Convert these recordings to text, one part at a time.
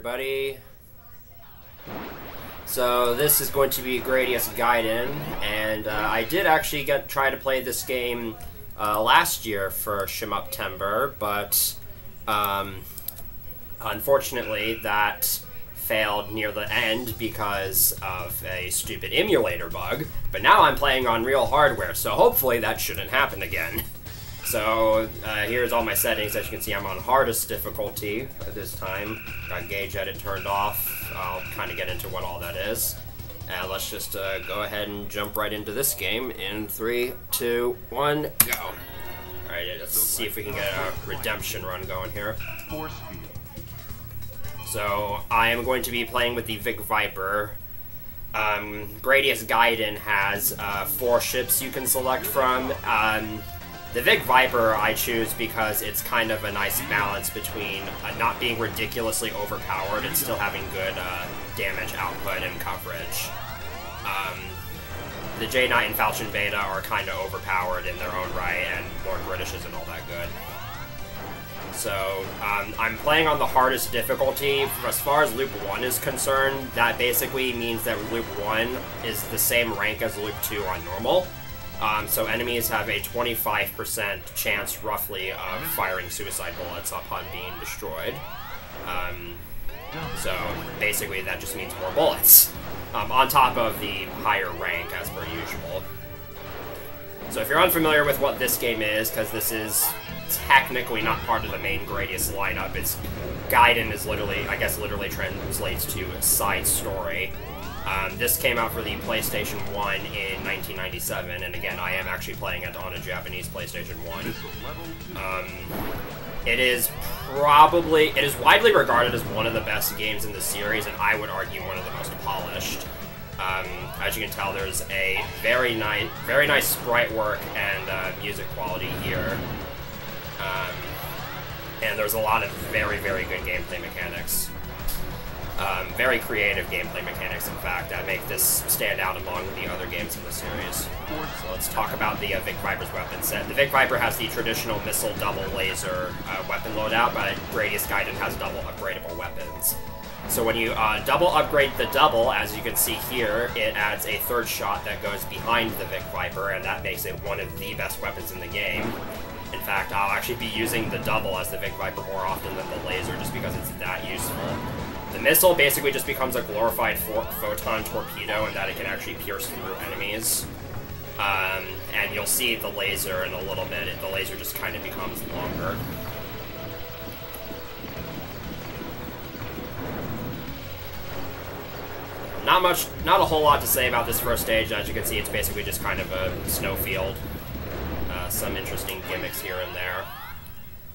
everybody. So this is going to be Gradius Gaiden, and I did actually try to play this game last year for Shmuptember, but unfortunately that failed near the end because of a stupid emulator bug. But now I'm playing on real hardware, so hopefully that shouldn't happen again. So here's all my settings. As you can see, I'm on hardest difficulty at this time. Got gauge edit turned off. I'll kind of get into what all that is. And let's just go ahead and jump right into this game in 3, 2, 1, go. Alright, let's see if we can get a redemption run going here. So I am going to be playing with the Vic Viper. Gradius Gaiden has 4 ships you can select from. The Vic Viper I choose because it's kind of a nice balance between not being ridiculously overpowered and still having good damage output and coverage. The J Knight and Falchion Beta are kind of overpowered in their own right, and Lord British isn't all that good. So I'm playing on the hardest difficulty. As far as Loop 1 is concerned, that basically means that Loop 1 is the same rank as Loop 2 on normal. So enemies have a 25% chance, roughly, of firing suicide bullets upon being destroyed. So basically that just means more bullets, on top of the higher rank as per usual. So if you're unfamiliar with what this game is, because this is technically not part of the main Gradius lineup, it's Gaiden is literally, I guess literally translates to side story. This came out for the PlayStation 1 in 1997, and again, I am actually playing it on a Japanese PlayStation 1. It is widely regarded as one of the best games in the series, and I would argue one of the most polished. As you can tell, there's a very nice sprite work and music quality here. And there's a lot of very good gameplay mechanics. Very creative gameplay mechanics, in fact, that make this stand out among the other games in the series. So let's talk about the Vic Viper's weapon set. The Vic Viper has the traditional missile double laser weapon loadout, but Gradius Gaiden has double upgradable weapons. So when you double upgrade the double, as you can see here, it adds a third shot that goes behind the Vic Viper, and that makes it one of the best weapons in the game. In fact, I'll actually be using the double as the Vic Viper more often than the laser, just because it's that useful. The missile basically just becomes a glorified photon torpedo in that it can actually pierce through enemies. And you'll see the laser in a little bit. The laser just kind of becomes longer. Not a whole lot to say about this first stage. As you can see, it's basically just kind of a snowfield. Some interesting gimmicks here and there.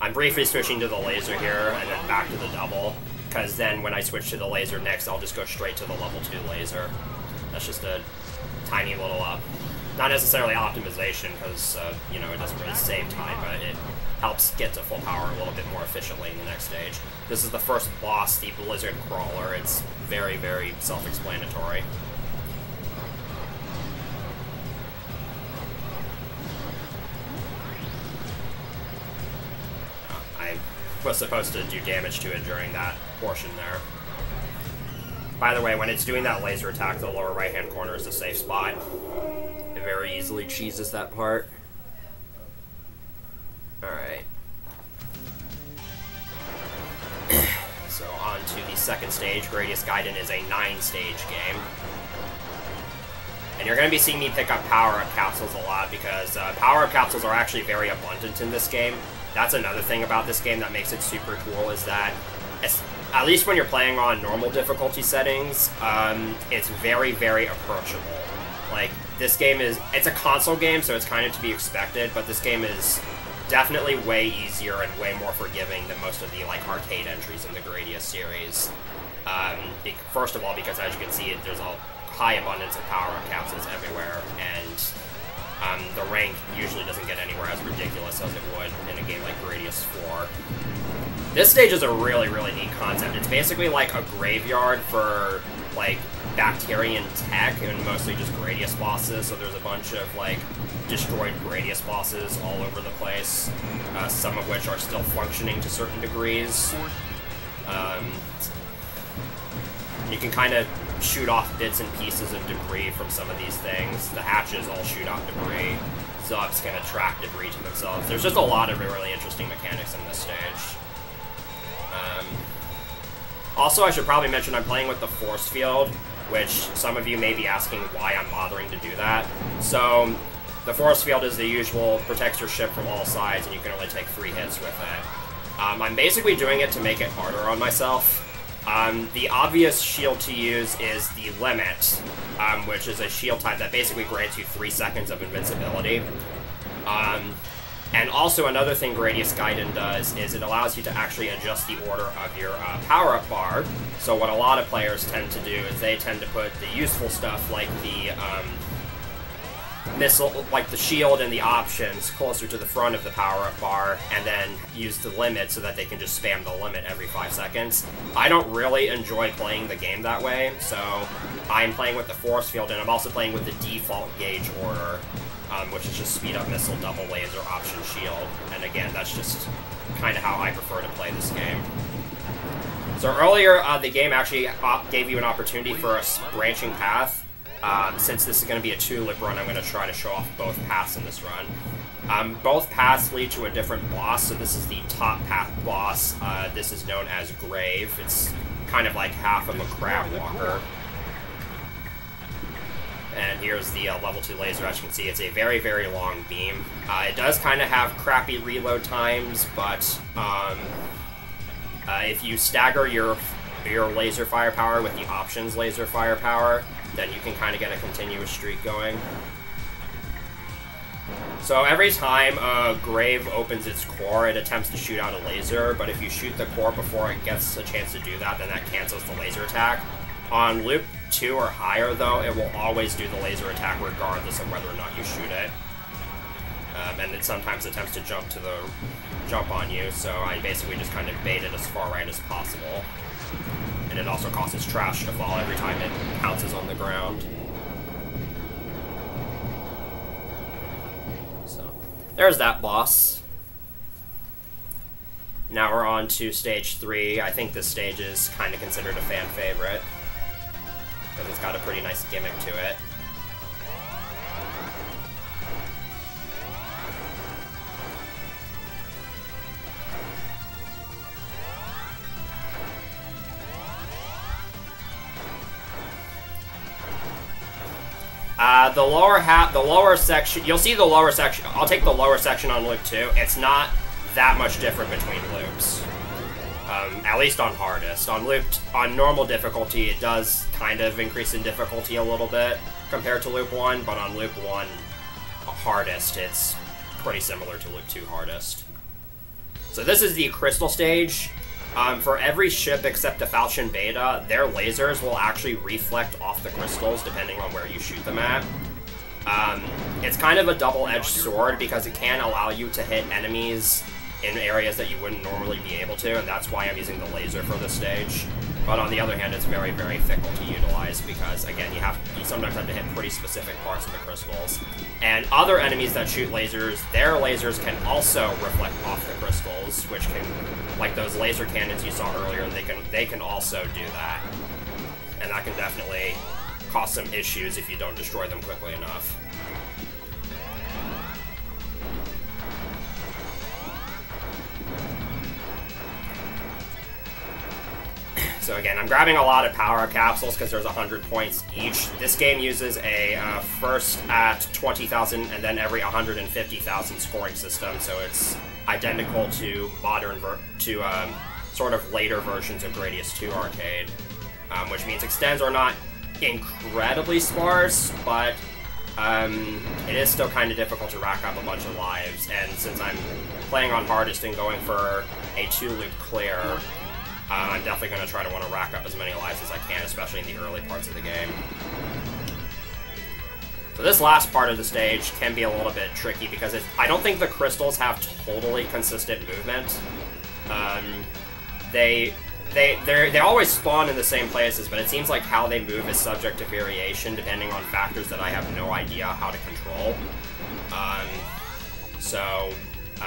I'm briefly switching to the laser here, and then back to the double, because then when I switch to the laser next, I'll just go straight to the level 2 laser. That's just a tiny little, not necessarily optimization, because, you know, it doesn't really save time, but it helps get to full power a little bit more efficiently in the next stage. This is the first boss, the Blizzard Crawler. It's very self-explanatory. Was supposed to do damage to it during that portion there. By the way, when it's doing that laser attack, the lower right-hand corner is the safe spot. It very easily cheeses that part. Alright. So on to the second stage. Gradius Gaiden is a 9-stage game. And you're going to be seeing me pick up power-up capsules a lot, because power-up capsules are actually very abundant in this game. That's another thing about this game that makes it super cool, is that, at least when you're playing on normal difficulty settings, it's very approachable. Like, this game it's a console game, so it's kind of to be expected, but this game is definitely way easier and way more forgiving than most of the, like, arcade entries in the Gradius series. First of all, because as you can see, there's a high abundance of power-up capsules everywhere, and the rank usually doesn't get anywhere as ridiculous as it would in a game like Gradius 4. This stage is a really neat concept. It's basically like a graveyard for, like, Bacterian tech, and mostly just Gradius bosses, so there's a bunch of, like, destroyed Gradius bosses all over the place, some of which are still functioning to certain degrees. You can kind of shoot off bits and pieces of debris from some of these things. The hatches all shoot out debris. Zubs can attract debris to themselves. There's just a lot of really interesting mechanics in this stage. Also, I should probably mention I'm playing with the force field, which some of you may be asking why I'm bothering to do that. So, the force field is the usual, protects your ship from all sides, and you can only take 3 hits with it. I'm basically doing it to make it harder on myself. The obvious shield to use is the Limit, which is a shield type that basically grants you 3 seconds of invincibility. And also another thing Gradius Gaiden does is it allows you to actually adjust the order of your power-up bar. So what a lot of players tend to do is they tend to put the useful stuff like the missile, like the shield and the options closer to the front of the power-up bar, and then use the limit so that they can just spam the limit every 5 seconds. I don't really enjoy playing the game that way, so I'm playing with the force field, and I'm also playing with the default gauge order, which is just speed up missile, double laser, option shield. And again, that's just kind of how I prefer to play this game. So earlier, the game actually gave you an opportunity for a branching path. Since this is going to be a 2-loop run, I'm going to try to show off both paths in this run. Both paths lead to a different boss, so this is the top path boss. This is known as Grave. It's kind of like half of a crab walker. And here's the level 2 laser. As you can see, it's a very, very long beam. It does kind of have crappy reload times, but if you stagger your laser firepower with the options laser firepower, then you can kind of get a continuous streak going. So every time a Grave opens its core, it attempts to shoot out a laser, but if you shoot the core before it gets a chance to do that, then that cancels the laser attack. On loop 2 or higher, though, it will always do the laser attack regardless of whether or not you shoot it. And it sometimes attempts to jump on you, so I basically just kind of bait it as far right as possible. And it also causes trash to fall every time it pounces on the ground. So, there's that boss. Now we're on to stage 3. I think this stage is kind of considered a fan favorite, because it's got a pretty nice gimmick to it. The lower section, you'll see the lower section, I'll take the lower section on loop 2. It's not that much different between loops. At least on hardest. On normal difficulty, it does kind of increase in difficulty a little bit compared to loop 1, but on loop 1 hardest, it's pretty similar to loop 2 hardest. So this is the crystal stage. For every ship except the Falchion Beta, their lasers will actually reflect off the crystals depending on where you shoot them at. It's kind of a double-edged sword because it can allow you to hit enemies in areas that you wouldn't normally be able to, and that's why I'm using the laser for this stage. But on the other hand, it's very, very fickle to utilize because, again, you sometimes have to hit pretty specific parts of the crystals. And other enemies that shoot lasers, their lasers can also reflect off the crystals, which can, like those laser cannons you saw earlier, they can also do that. And that can definitely cause some issues if you don't destroy them quickly enough. So again, I'm grabbing a lot of power capsules because there's 100 points each. This game uses a first at 20,000 and then every 150,000 scoring system, so it's identical to sort of later versions of Gradius 2 Arcade, which means extends are not incredibly sparse, but it is still kind of difficult to rack up a bunch of lives, and since I'm playing on hardest and going for a 2-loop clear, I'm definitely going to try to want to rack up as many lives as I can, especially in the early parts of the game. So this last part of the stage can be a little bit tricky because I don't think the crystals have totally consistent movement. They always spawn in the same places, but it seems like how they move is subject to variation depending on factors that I have no idea how to control.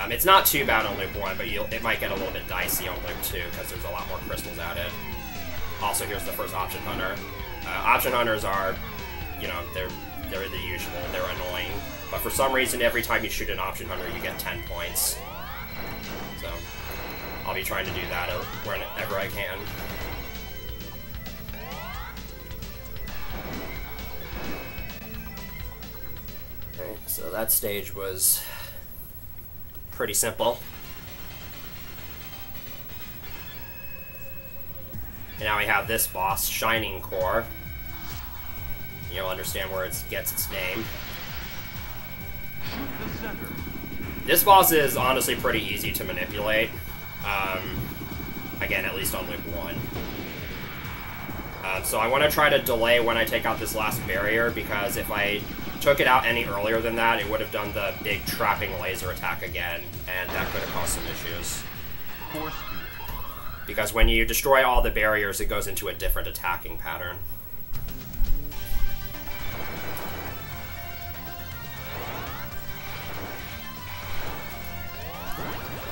It's not too bad on loop 1, but it might get a little bit dicey on loop 2 because there's a lot more crystals added. also, here's the first option hunter. Option hunters are, you know, they're the usual. They're annoying. But for some reason, every time you shoot an option hunter, you get 10 points. So, I'll be trying to do that whenever I can. Okay, so that stage was pretty simple. And now we have this boss, Shining Core. You'll understand where it gets its name. This boss is honestly pretty easy to manipulate. Again, at least on loop 1. So I want to try to delay when I take out this last barrier, because if I took it out any earlier than that, it would have done the big trapping laser attack again, and that could have caused some issues. Because when you destroy all the barriers, it goes into a different attacking pattern.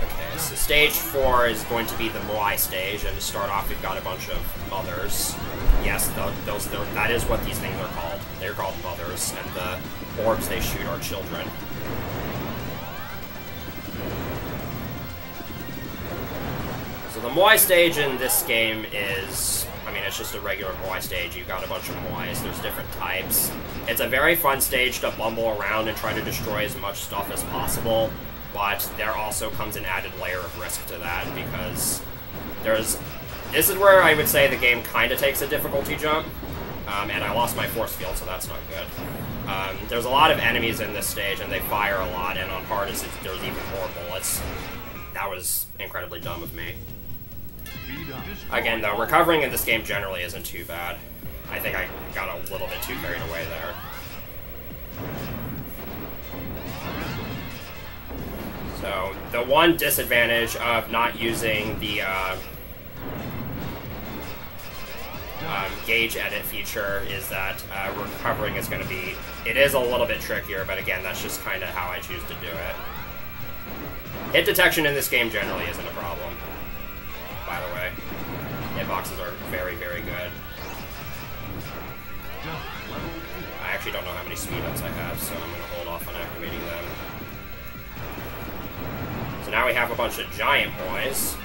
Okay, so stage 4 is going to be the Moai stage, and to start off, we've got a bunch of mothers. Yes, that is what these things are called. They're called mothers, and the orbs they shoot are children. So the Moai stage in this game is, I mean, it's just a regular Moai stage. You've got a bunch of Moais. There's different types. It's a very fun stage to bumble around and try to destroy as much stuff as possible, but there also comes an added layer of risk to that, because this is where I would say the game kind of takes a difficulty jump, and I lost my force field, so that's not good. There's a lot of enemies in this stage, and they fire a lot, and on hardest, there's even more bullets. That was incredibly dumb of me. Again, though, recovering in this game generally isn't too bad. I think I got a little bit too carried away there. So, the one disadvantage of not using the gauge edit feature is that recovering is going to be... It is a little bit trickier, but again, that's just kind of how I choose to do it. Hit detection in this game generally isn't a problem, by the way. Hitboxes are very, very good. I actually don't know how many speed ups I have, so I'm going to hold off on activating them. So now we have a bunch of giant boys.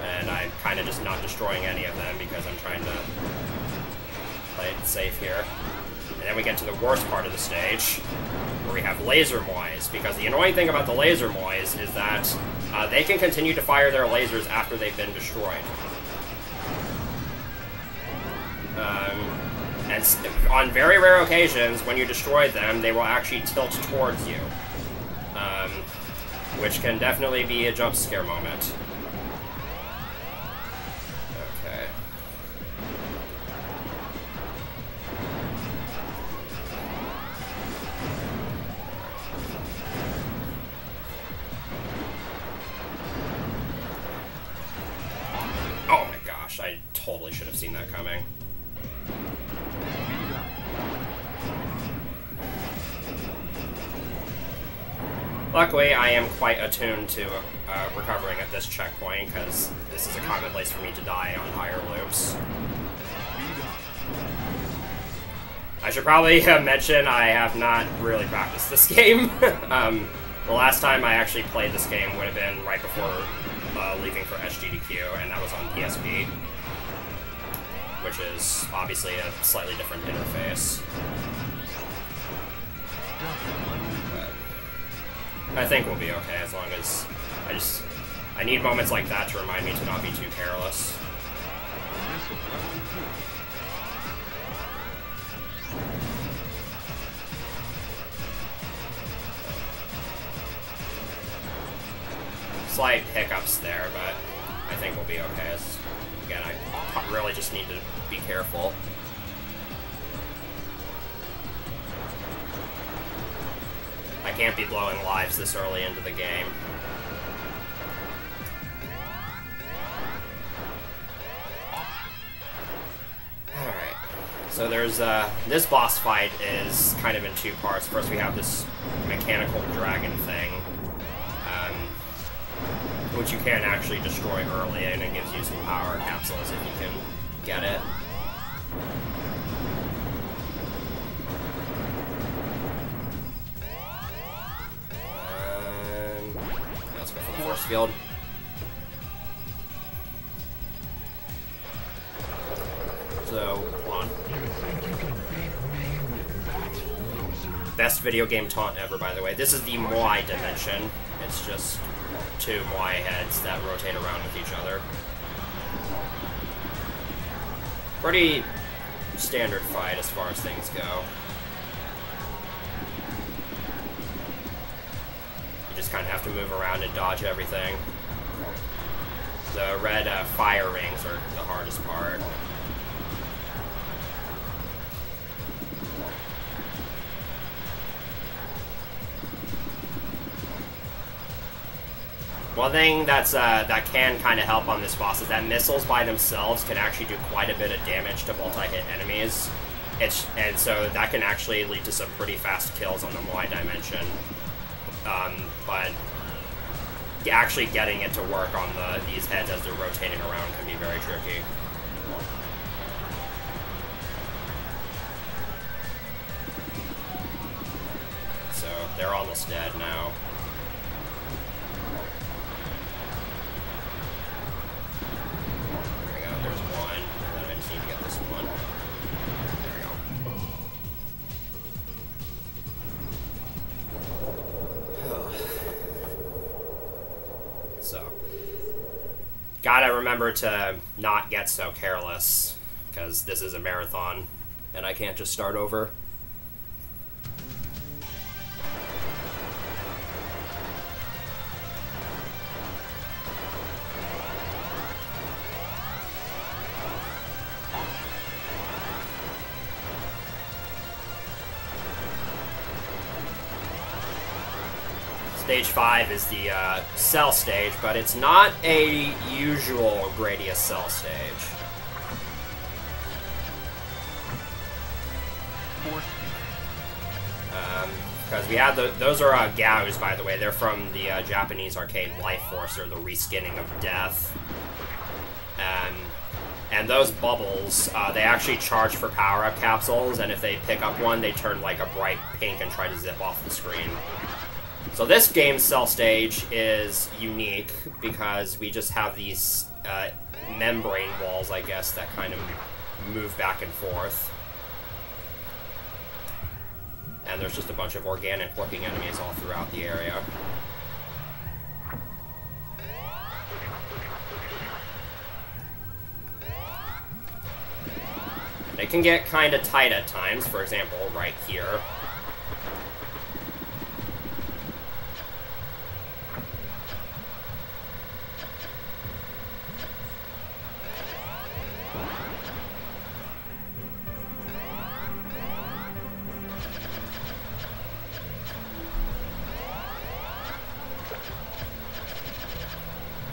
And I'm kind of just not destroying any of them because I'm trying to play it safe here. And then we get to the worst part of the stage, where we have laser mois, because the annoying thing about the laser mois is that they can continue to fire their lasers after they've been destroyed. And on very rare occasions, when you destroy them, they will actually tilt towards you, which can definitely be a jump scare moment. Okay. Oh my gosh, I totally should have seen that coming. Luckily, I am quite attuned to recovering at this checkpoint, because this is a common place for me to die on higher loops. I should probably mention I have not really practiced this game. The last time I actually played this game would have been right before leaving for SGDQ, and that was on PSP, which is obviously a slightly different interface. But I think we'll be okay as long as I need moments like that to remind me to not be too careless. Slight hiccups there, but I think we'll be okay. Again, I really just need to be careful. I can't be blowing lives this early into the game. Alright, so there's, this boss fight is kind of in two parts. First we have this mechanical dragon thing. which you can actually destroy early, and it gives you some power capsules if you can get it. Let's go for the force field. So, hold on. Best video game taunt ever, by the way. This is the Moai dimension. It's just two Moai heads that rotate around with each other. Pretty standard fight as far as things go. You just kind of have to move around and dodge everything. The red fire rings are the hardest part. One thing that can kind of help on this boss is that missiles by themselves can actually do quite a bit of damage to multi-hit enemies. And so that can actually lead to some pretty fast kills on the Moai dimension. But actually getting it to work on these heads as they're rotating around can be very tricky. So they're almost dead now. Gotta remember to not get so careless, because this is a marathon, and I can't just start over. Stage 5 is the cell stage, but it's not a usual Gradius cell stage. Because we had those are Gaus, by the way. They're from the Japanese arcade Life Force, or the reskinning of Death. And those bubbles, they actually charge for power-up capsules, and if they pick up one, they turn like a bright pink and try to zip off the screen. So this game's cell stage is unique because we just have these membrane walls, I guess, that kind of move back and forth. And there's just a bunch of organic-looking enemies all throughout the area. They can get kind of tight at times, for example, right here.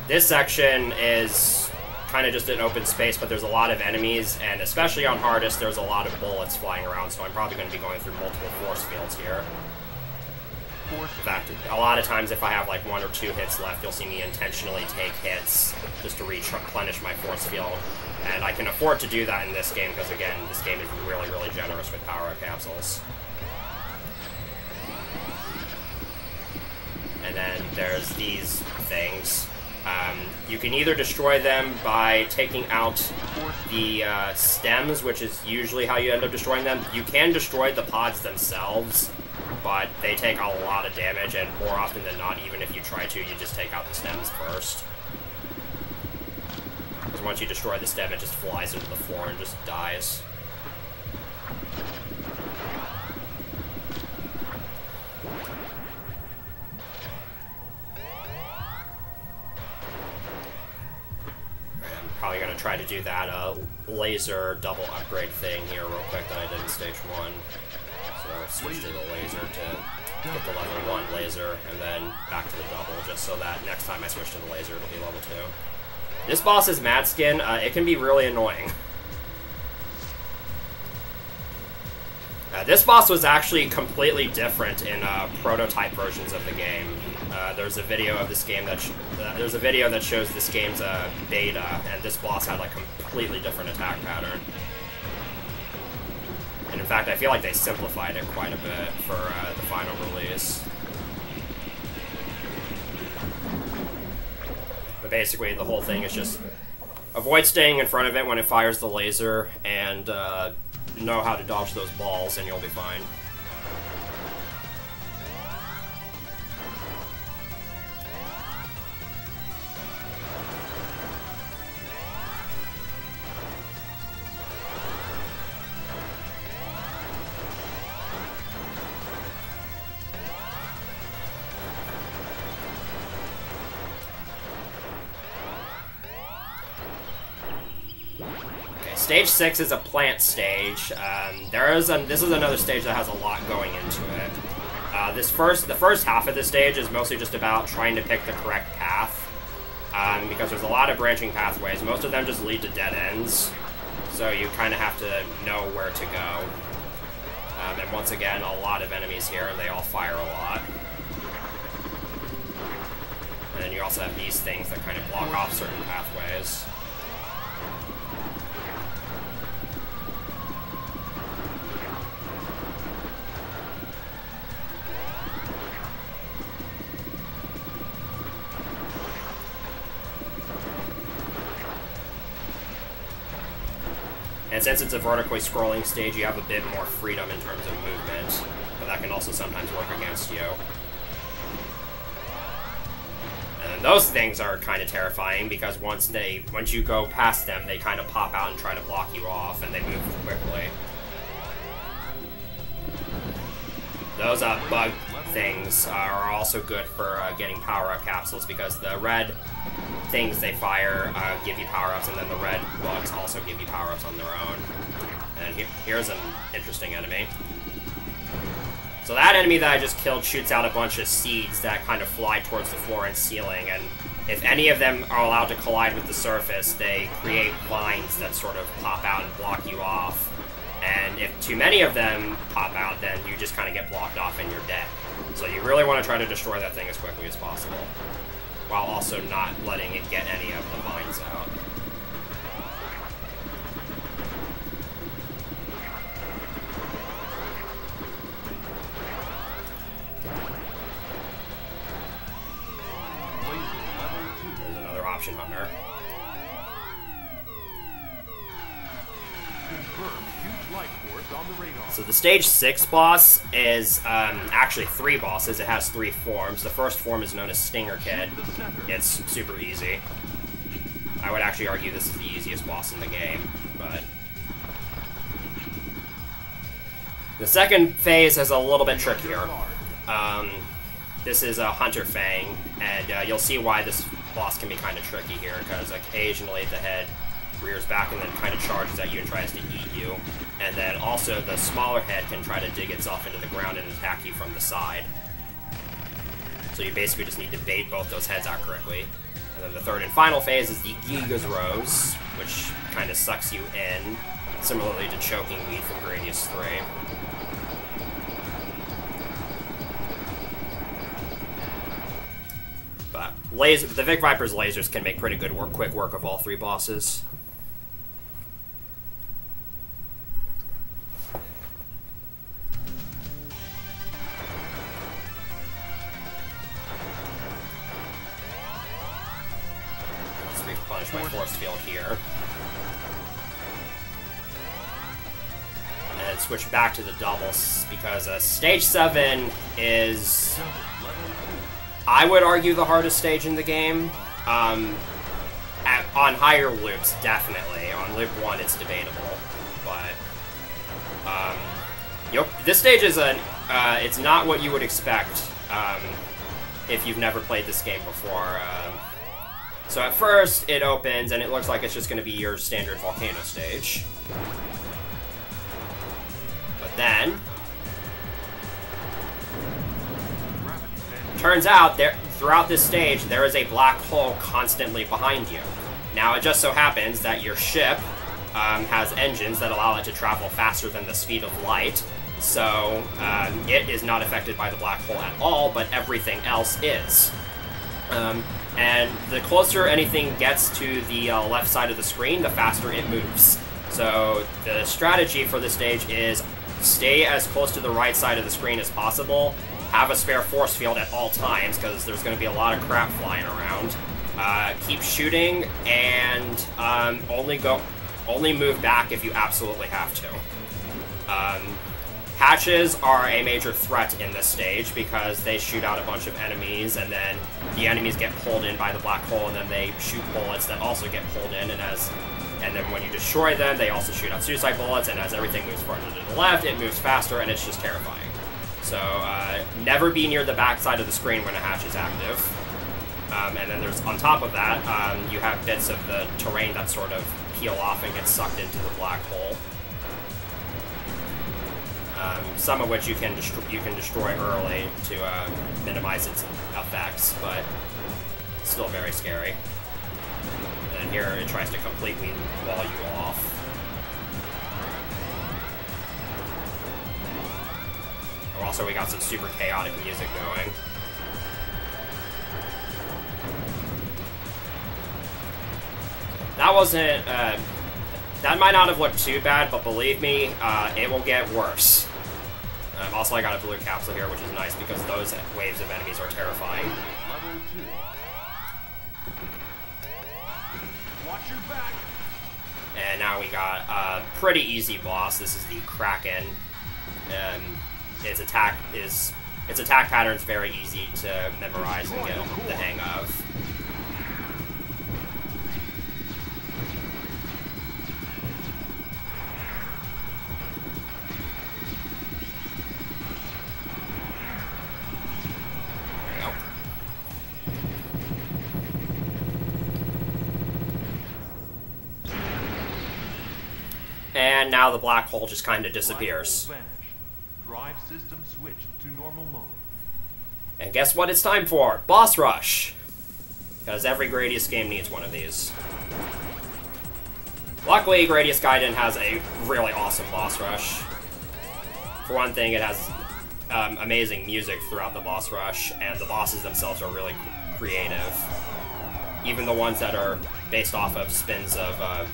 This section is kind of just an open space, but there's a lot of enemies, and especially on hardest, there's a lot of bullets flying around, so I'm probably going to be going through multiple force fields here. In fact, a lot of times if I have like 1 or 2 hits left, you'll see me intentionally take hits just to replenish my force field. And I can afford to do that in this game, because again, this game is really, really generous with power-up capsules. And then there's these things. You can either destroy them by taking out the stems, which is usually how you end up destroying them. You can destroy the pods themselves, but they take a lot of damage, and more often than not, even if you try to, you just take out the stems first. Because once you destroy the stem, it just flies into the floor and just dies. Probably going to try to do that laser double upgrade thing here real quick that I did in stage 1. So switch to the laser to get the level 1 laser, and then back to the double, just so that next time I switch to the laser, it'll be level 2. This boss is Mad Skin. It can be really annoying. This boss was actually completely different in prototype versions of the game. There's a video of this game that shows this game's beta, and this boss had like completely different attack pattern. And in fact, I feel like they simplified it quite a bit for the final release. But basically, the whole thing is just avoid staying in front of it when it fires the laser, and know how to dodge those balls, and you'll be fine. Stage 6 is a plant stage. This is another stage that has a lot going into it. The first half of the stage is mostly just about trying to pick the correct path, because there's a lot of branching pathways. Most of them just lead to dead ends, so you kind of have to know where to go. And once again, a lot of enemies here, and they all fire a lot. And then you also have these things that kind of block off certain pathways. And since it's a vertically scrolling stage, you have a bit more freedom in terms of movement, but that can also sometimes work against you. And those things are kind of terrifying, because once you go past them, they kind of pop out and try to block you off, and they move quickly. Those bug things are also good for getting power-up capsules, because the red things they fire give you power-ups, and then the red bugs also give you power-ups on their own. And here's an interesting enemy. So that enemy that I just killed shoots out a bunch of seeds that kind of fly towards the floor and ceiling, and if any of them are allowed to collide with the surface, they create vines that sort of pop out and block you off. And if too many of them pop out, then you just kind of get blocked off and you're dead. So you really want to try to destroy that thing as quickly as possible, while also not letting it get any of the vines out. There's another option hunter. So the stage 6 boss is actually 3 bosses. It has 3 forms. The first form is known as Stinger Kid. It's super easy. I would actually argue this is the easiest boss in the game, but the second phase is a little bit trickier. This is a Hunter Fang, and you'll see why this boss can be kind of tricky here, because occasionally the head rears back and then kind of charges at you and tries to eat you. And then also the smaller head can try to dig itself into the ground and attack you from the side. So you basically just need to bait both those heads out correctly. And then the third and final phase is the Giga's Rose, which kind of sucks you in, similarly to Choking Weed from Gradius 3. But the Vic Viper's lasers can make pretty good quick work of all 3 bosses. My force field here. And switch back to the doubles, because stage 7 is, I would argue, the hardest stage in the game. On higher loops, definitely. On loop 1, it's debatable. But this stage is it's not what you would expect if you've never played this game before. So at first, it opens, and it looks like it's just going to be your standard volcano stage. But then, turns out, throughout this stage, there is a black hole constantly behind you. Now, it just so happens that your ship has engines that allow it to travel faster than the speed of light, So it is not affected by the black hole at all, but everything else is. And the closer anything gets to the left side of the screen, the faster it moves. So the strategy for this stage is stay as close to the right side of the screen as possible, have a spare force field at all times, because there's going to be a lot of crap flying around. Keep shooting, and only move back if you absolutely have to. Hatches are a major threat in this stage because they shoot out a bunch of enemies, and then the enemies get pulled in by the black hole, and then they shoot bullets that also get pulled in, and then when you destroy them, they also shoot out suicide bullets, and as everything moves farther to the left, it moves faster, and it's just terrifying. So, never be near the back side of the screen when a hatch is active. And then there's, on top of that, you have bits of the terrain that sort of peel off and get sucked into the black hole. Some of which you can destroy early to minimize its effects, but still very scary. And here it tries to completely wall you off. Also, we got some super chaotic music going. That wasn't, that might not have looked too bad, but believe me, it will get worse. Also, I got a blue capsule here, which is nice because those waves of enemies are terrifying. Level 2. Watch your back. And now we got a pretty easy boss. This is the Kraken. Its attack pattern is very easy to memorize and get the hang of. And now the black hole just kind of disappears. Drive system switched to normal mode. And guess what it's time for? Boss rush! Because every Gradius game needs one of these. Luckily, Gradius Gaiden has a really awesome boss rush. For one thing, it has amazing music throughout the boss rush, and the bosses themselves are really creative. Even the ones that are based off of spins of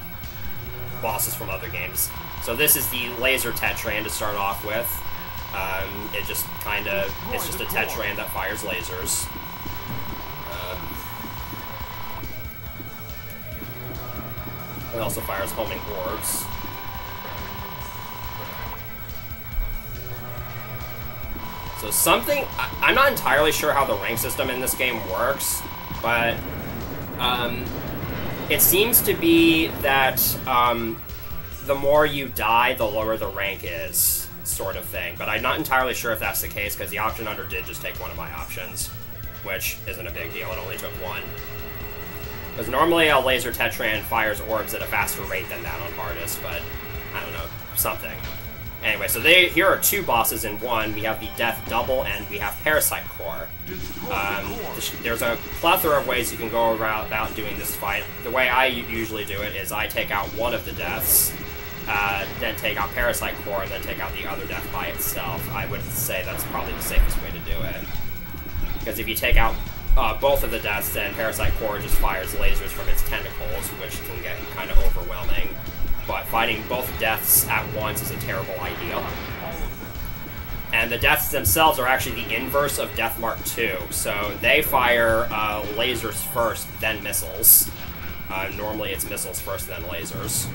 bosses from other games. So this is the laser Tetrain to start off with. It's just a Tetrain that fires lasers. It also fires homing orbs. So I'm not entirely sure how the rank system in this game works, but it seems to be that the more you die, the lower the rank is, sort of thing. But I'm not entirely sure if that's the case, because the option under did just take one of my options, which isn't a big deal, it only took one. Because normally a laser Tetrain fires orbs at a faster rate than that on hardest, but I don't know, something. Anyway, so here are two bosses in one. We have the Death Double, and we have Parasite Core. There's a plethora of ways you can go about doing this fight. The way I usually do it is I take out one of the deaths, then take out Parasite Core, and then take out the other death by itself. I would say that's probably the safest way to do it. Because if you take out both of the deaths, then Parasite Core just fires lasers from its tentacles, which can get kind of overwhelming. But fighting both deaths at once is a terrible idea. And the deaths themselves are actually the inverse of Death Mark 2, so they fire lasers first, then missiles. Normally it's missiles first, then lasers.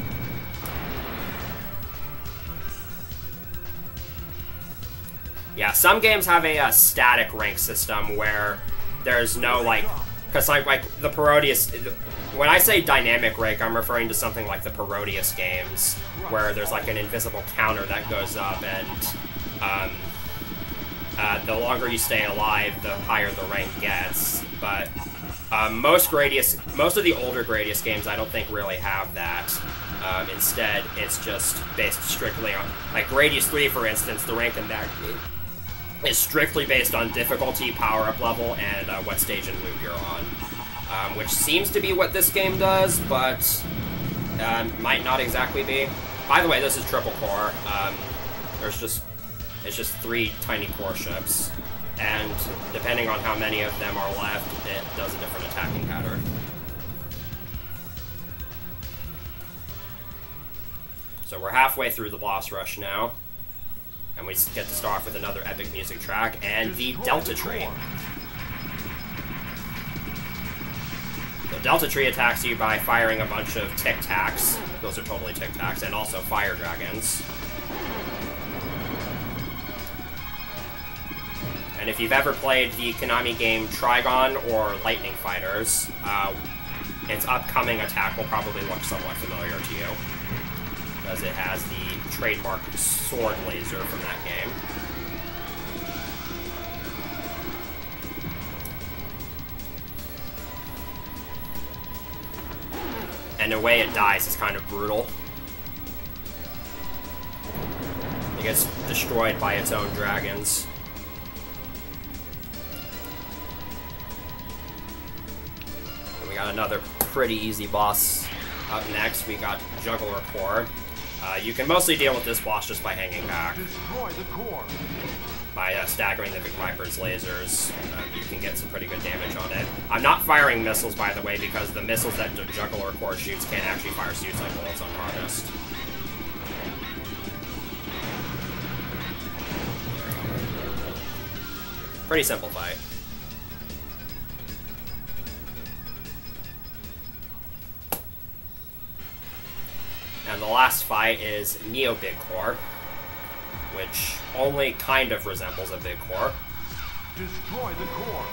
Yeah, some games have a static rank system where there's no, like, because like the Parodius, when I say dynamic rank, I'm referring to something like the Parodius games, where there's like an invisible counter that goes up, and the longer you stay alive, the higher the rank gets. But most of the older Gradius games, I don't think really have that. Instead, it's just based strictly on, like Gradius 3, for instance, the rank in that is strictly based on difficulty, power-up level, and what stage and loop you're on. Which seems to be what this game does, but might not exactly be. By the way, this is triple core. There's just It's just 3 tiny core ships, and depending on how many of them are left, it does a different attacking pattern. So we're halfway through the boss rush now, and we get to start off with another epic music track, and the Delta Tree. The Delta Tree attacks you by firing a bunch of Tic Tacs. Those are totally Tic Tacs, and also fire dragons. And if you've ever played the Konami game Trigon or Lightning Fighters, its upcoming attack will probably look somewhat familiar to you, because it has the trademark sword laser from that game. And the way it dies is kind of brutal. It gets destroyed by its own dragons. And we got another pretty easy boss up next. We got Juggler Core. You can mostly deal with this boss just by hanging back. Destroy the core. By staggering the Viper's lasers, you can get some pretty good damage on it. I'm not firing missiles, by the way, because the missiles that the Juggler Core shoots can't actually fire suicide bullets on Harvest. Pretty simple fight. And the last fight is Neo Big Core, which only kind of resembles a big core. Destroy the core.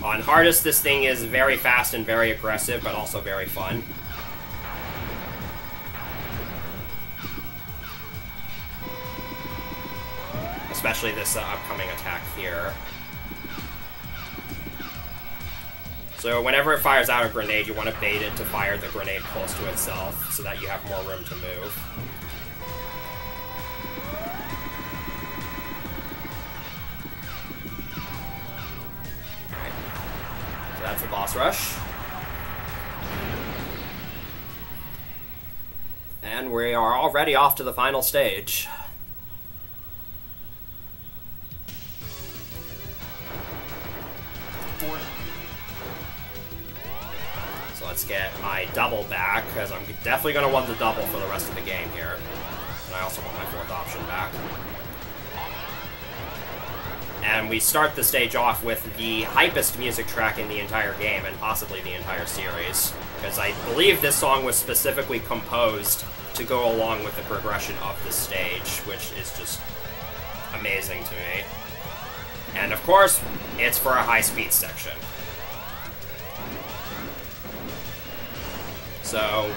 On hardest, this thing is very fast and very aggressive, but also very fun. Especially this upcoming attack here. So whenever it fires out a grenade, you want to bait it to fire the grenade close to itself, so that you have more room to move. Alright. So that's the boss rush. And we are already off to the final stage. So let's get my double back, because I'm definitely going to want the double for the rest of the game here. And I also want my 4th option back. And we start the stage off with the hypest music track in the entire game, and possibly the entire series. Because I believe this song was specifically composed to go along with the progression of the stage, which is just amazing to me. And of course, it's for a high-speed section. So,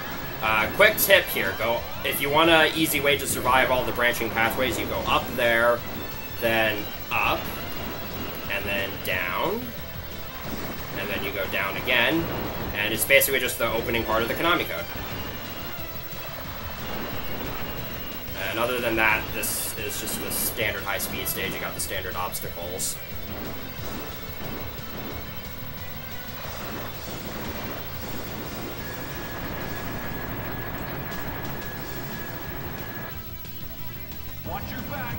quick tip here, if you want an easy way to survive all the branching pathways, you go up there, then up, and then down, and then you go down again, and it's basically just the opening part of the Konami code. And other than that, this is just the standard high-speed stage. You got the standard obstacles. Watch your back.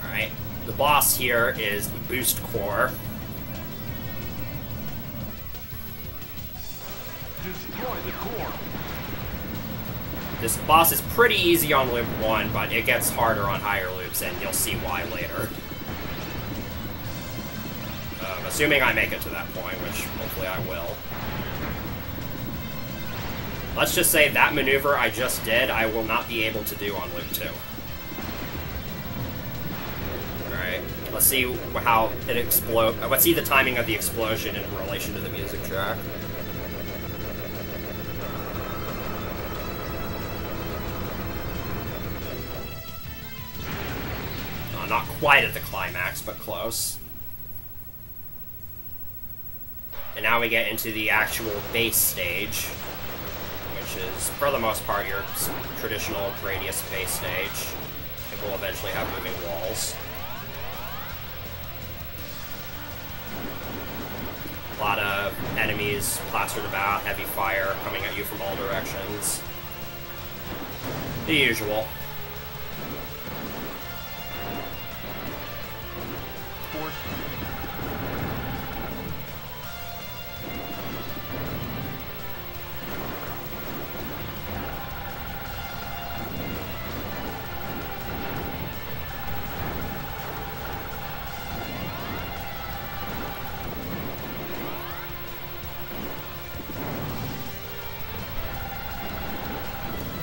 Alright, the boss here is Boost Core. Destroy the core. This boss is pretty easy on loop 1, but it gets harder on higher loops, and you'll see why later. Assuming I make it to that point, which hopefully I will. Let's just say that maneuver I just did, I will not be able to do on loop 2. Alright, let's see how it explodes. Let's see the timing of the explosion in relation to the music track. Not quite at the climax, but close. And now we get into the actual base stage, which is, for the most part, your traditional Gradius base stage. It will eventually have moving walls. A lot of enemies plastered about, heavy fire coming at you from all directions. The usual.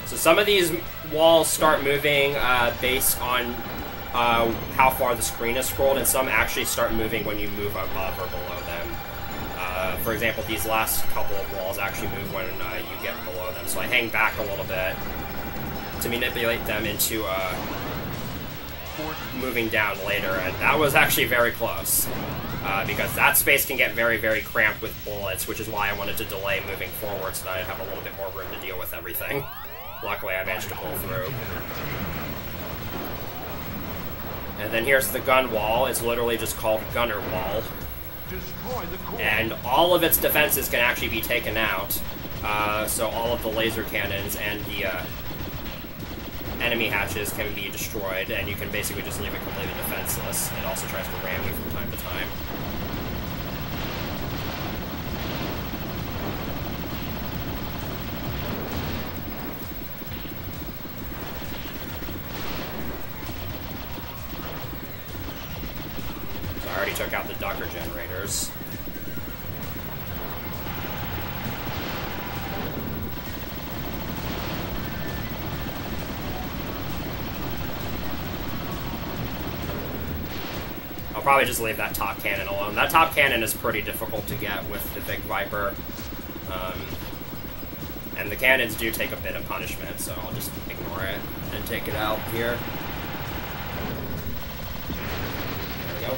So some of these walls start moving based on how far the screen is scrolled, and some actually start moving when you move above or below them. For example, these last couple of walls actually move when you get below them. So I hang back a little bit to manipulate them into moving down later, and that was actually very close. Because that space can get very, very cramped with bullets, which is why I wanted to delay moving forward so that I'd have a little bit more room to deal with everything. Luckily, I managed to pull through. And then here's the gun wall. It's literally just called Gunner Wall. And all of its defenses can actually be taken out. So all of the laser cannons and the enemy hatches can be destroyed, and you can basically just leave it completely defenseless. It also tries to ram you from time to time. I already took out the Ducker generators. I'll probably just leave that top cannon alone. That top cannon is pretty difficult to get with the Big Viper. And the cannons do take a bit of punishment, so I'll just ignore it and take it out here. There we go.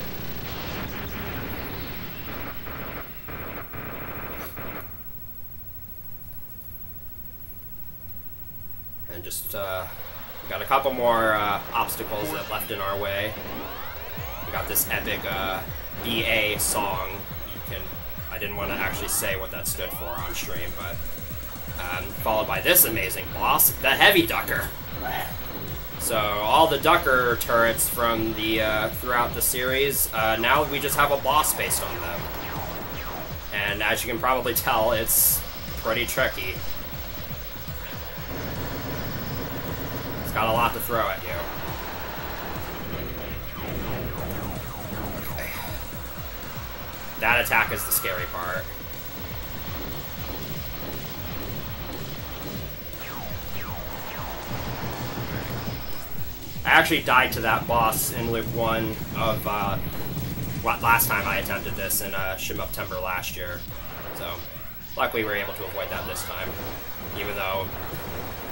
And just, we got a couple more obstacles that left in our way. We got this epic BA song. I didn't want to actually say what that stood for on stream, but followed by this amazing boss, the Heavy Ducker. So all the Ducker turrets from the throughout the series, now we just have a boss based on them. And as you can probably tell, it's pretty tricky. It's got a lot to throw at you. Okay. That attack is the scary part. I actually died to that boss in Loop 1 of last time I attempted this in Shmuptember last year. So, luckily we were able to avoid that this time. Even though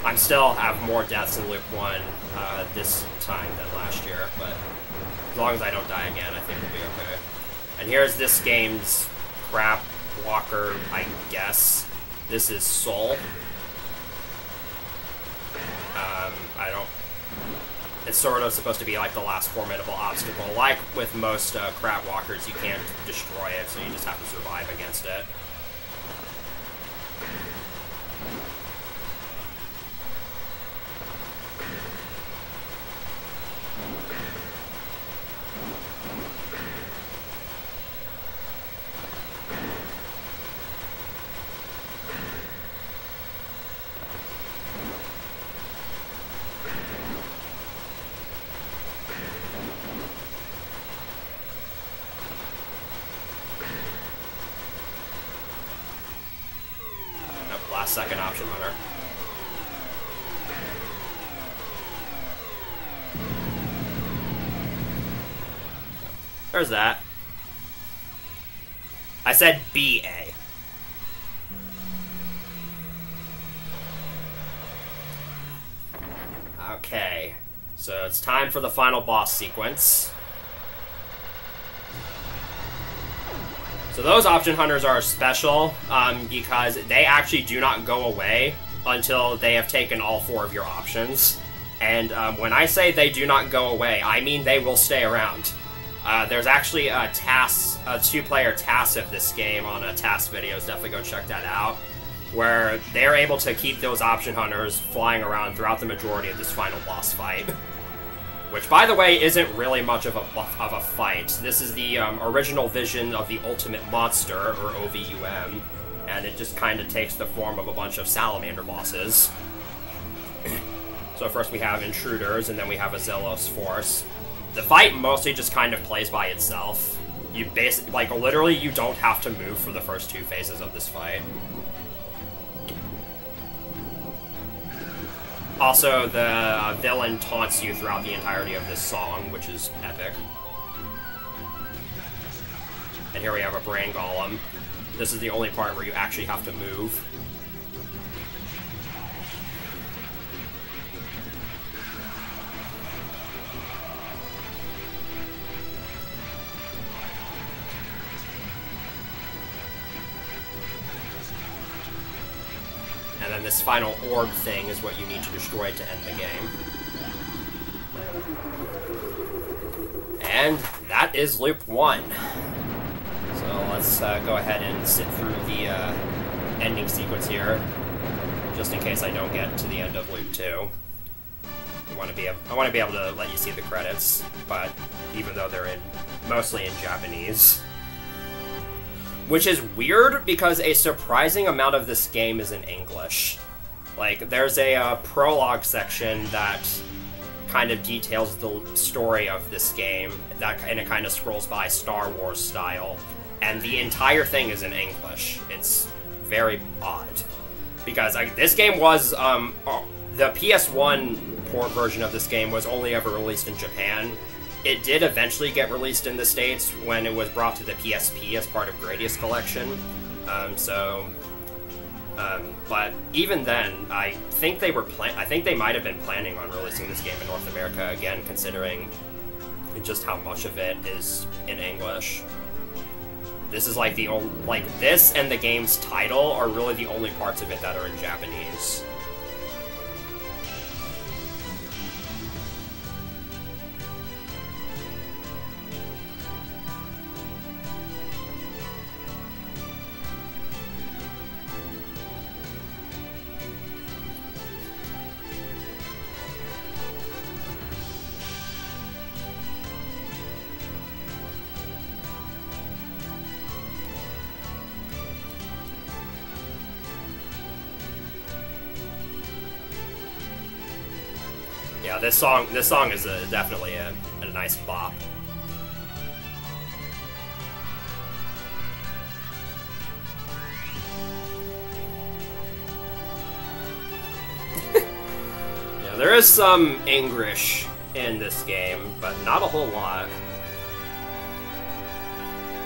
I still have more deaths in Loop 1 this time than last year. But as long as I don't die again, I think we'll be okay. And here's this game's crap walker, I guess. This is Soul. It's sort of supposed to be like the last formidable obstacle. Like with most crab walkers, you can't destroy it, so you just have to survive against it. Second option runner. There's that. I said BA. Okay, so it's time for the final boss sequence. So those option hunters are special because they actually do not go away until they have taken all 4 of your options. And when I say they do not go away, I mean they will stay around. There's actually a 2-player task of this game on task videos. Definitely go check that out. where they're able to keep those option hunters flying around throughout the majority of this final boss fight. Which, by the way, isn't really much of a fight. This is the original vision of the Ultimate Monster, or OVUM, and it just kind of takes the form of a bunch of salamander bosses. So first we have intruders, and then we have a Zealous force. The fight mostly just kind of plays by itself. You basically, like, literally, you don't have to move for the first 2 phases of this fight. Also, the villain taunts you throughout the entirety of this song, which is epic. And here we have a brain golem. This is the only part where you actually have to move. And then this final orb thing is what you need to destroy to end the game. And that is loop 1. So let's go ahead and sit through the ending sequence here, just in case I don't get to the end of loop 2. I want to be able to let you see the credits, but even though they're mostly in Japanese. Which is weird, because a surprising amount of this game is in English. Like, there's a prologue section that kind of details the story of this game, and it kind of scrolls by Star Wars style, and the entire thing is in English. It's very odd. Because this game was, the PS1 port version of this game was only ever released in Japan. It did eventually get released in the States when it was brought to the PSP as part of Gradius collection. But even then, I think they might have been planning on releasing this game in North America again, considering just how much of it is in English. This is like this and the game's title are really the only parts of it that are in Japanese. Yeah, this song is definitely a nice bop. Yeah, there is some English in this game, but not a whole lot.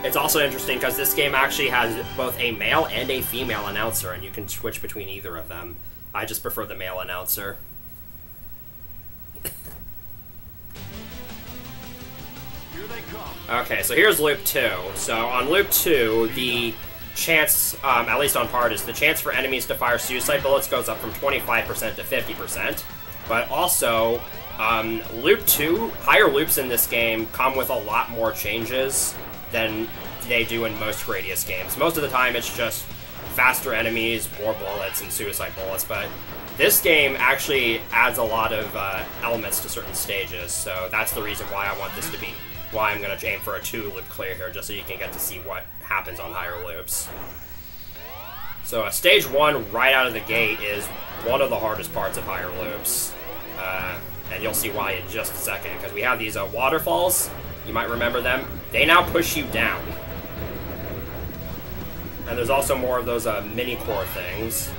It's also interesting because this game actually has both a male and a female announcer, and you can switch between either of them. I just prefer the male announcer. Okay, so here's loop 2. So on loop 2, the chance, at least on hard, is the chance for enemies to fire suicide bullets goes up from 25% to 50%. But also, loop 2, higher loops in this game come with a lot more changes than they do in most Gradius games. Most of the time it's just faster enemies, more bullets, and suicide bullets, but this game actually adds a lot of elements to certain stages, so that's the reason why I want this to be, why I'm going to aim for a 2-loop clear here, just so you can get to see what happens on higher loops. So stage 1 right out of the gate is one of the hardest parts of higher loops, and you'll see why in just a second, because we have these waterfalls, you might remember them, they now push you down. And there's also more of those mini-core things.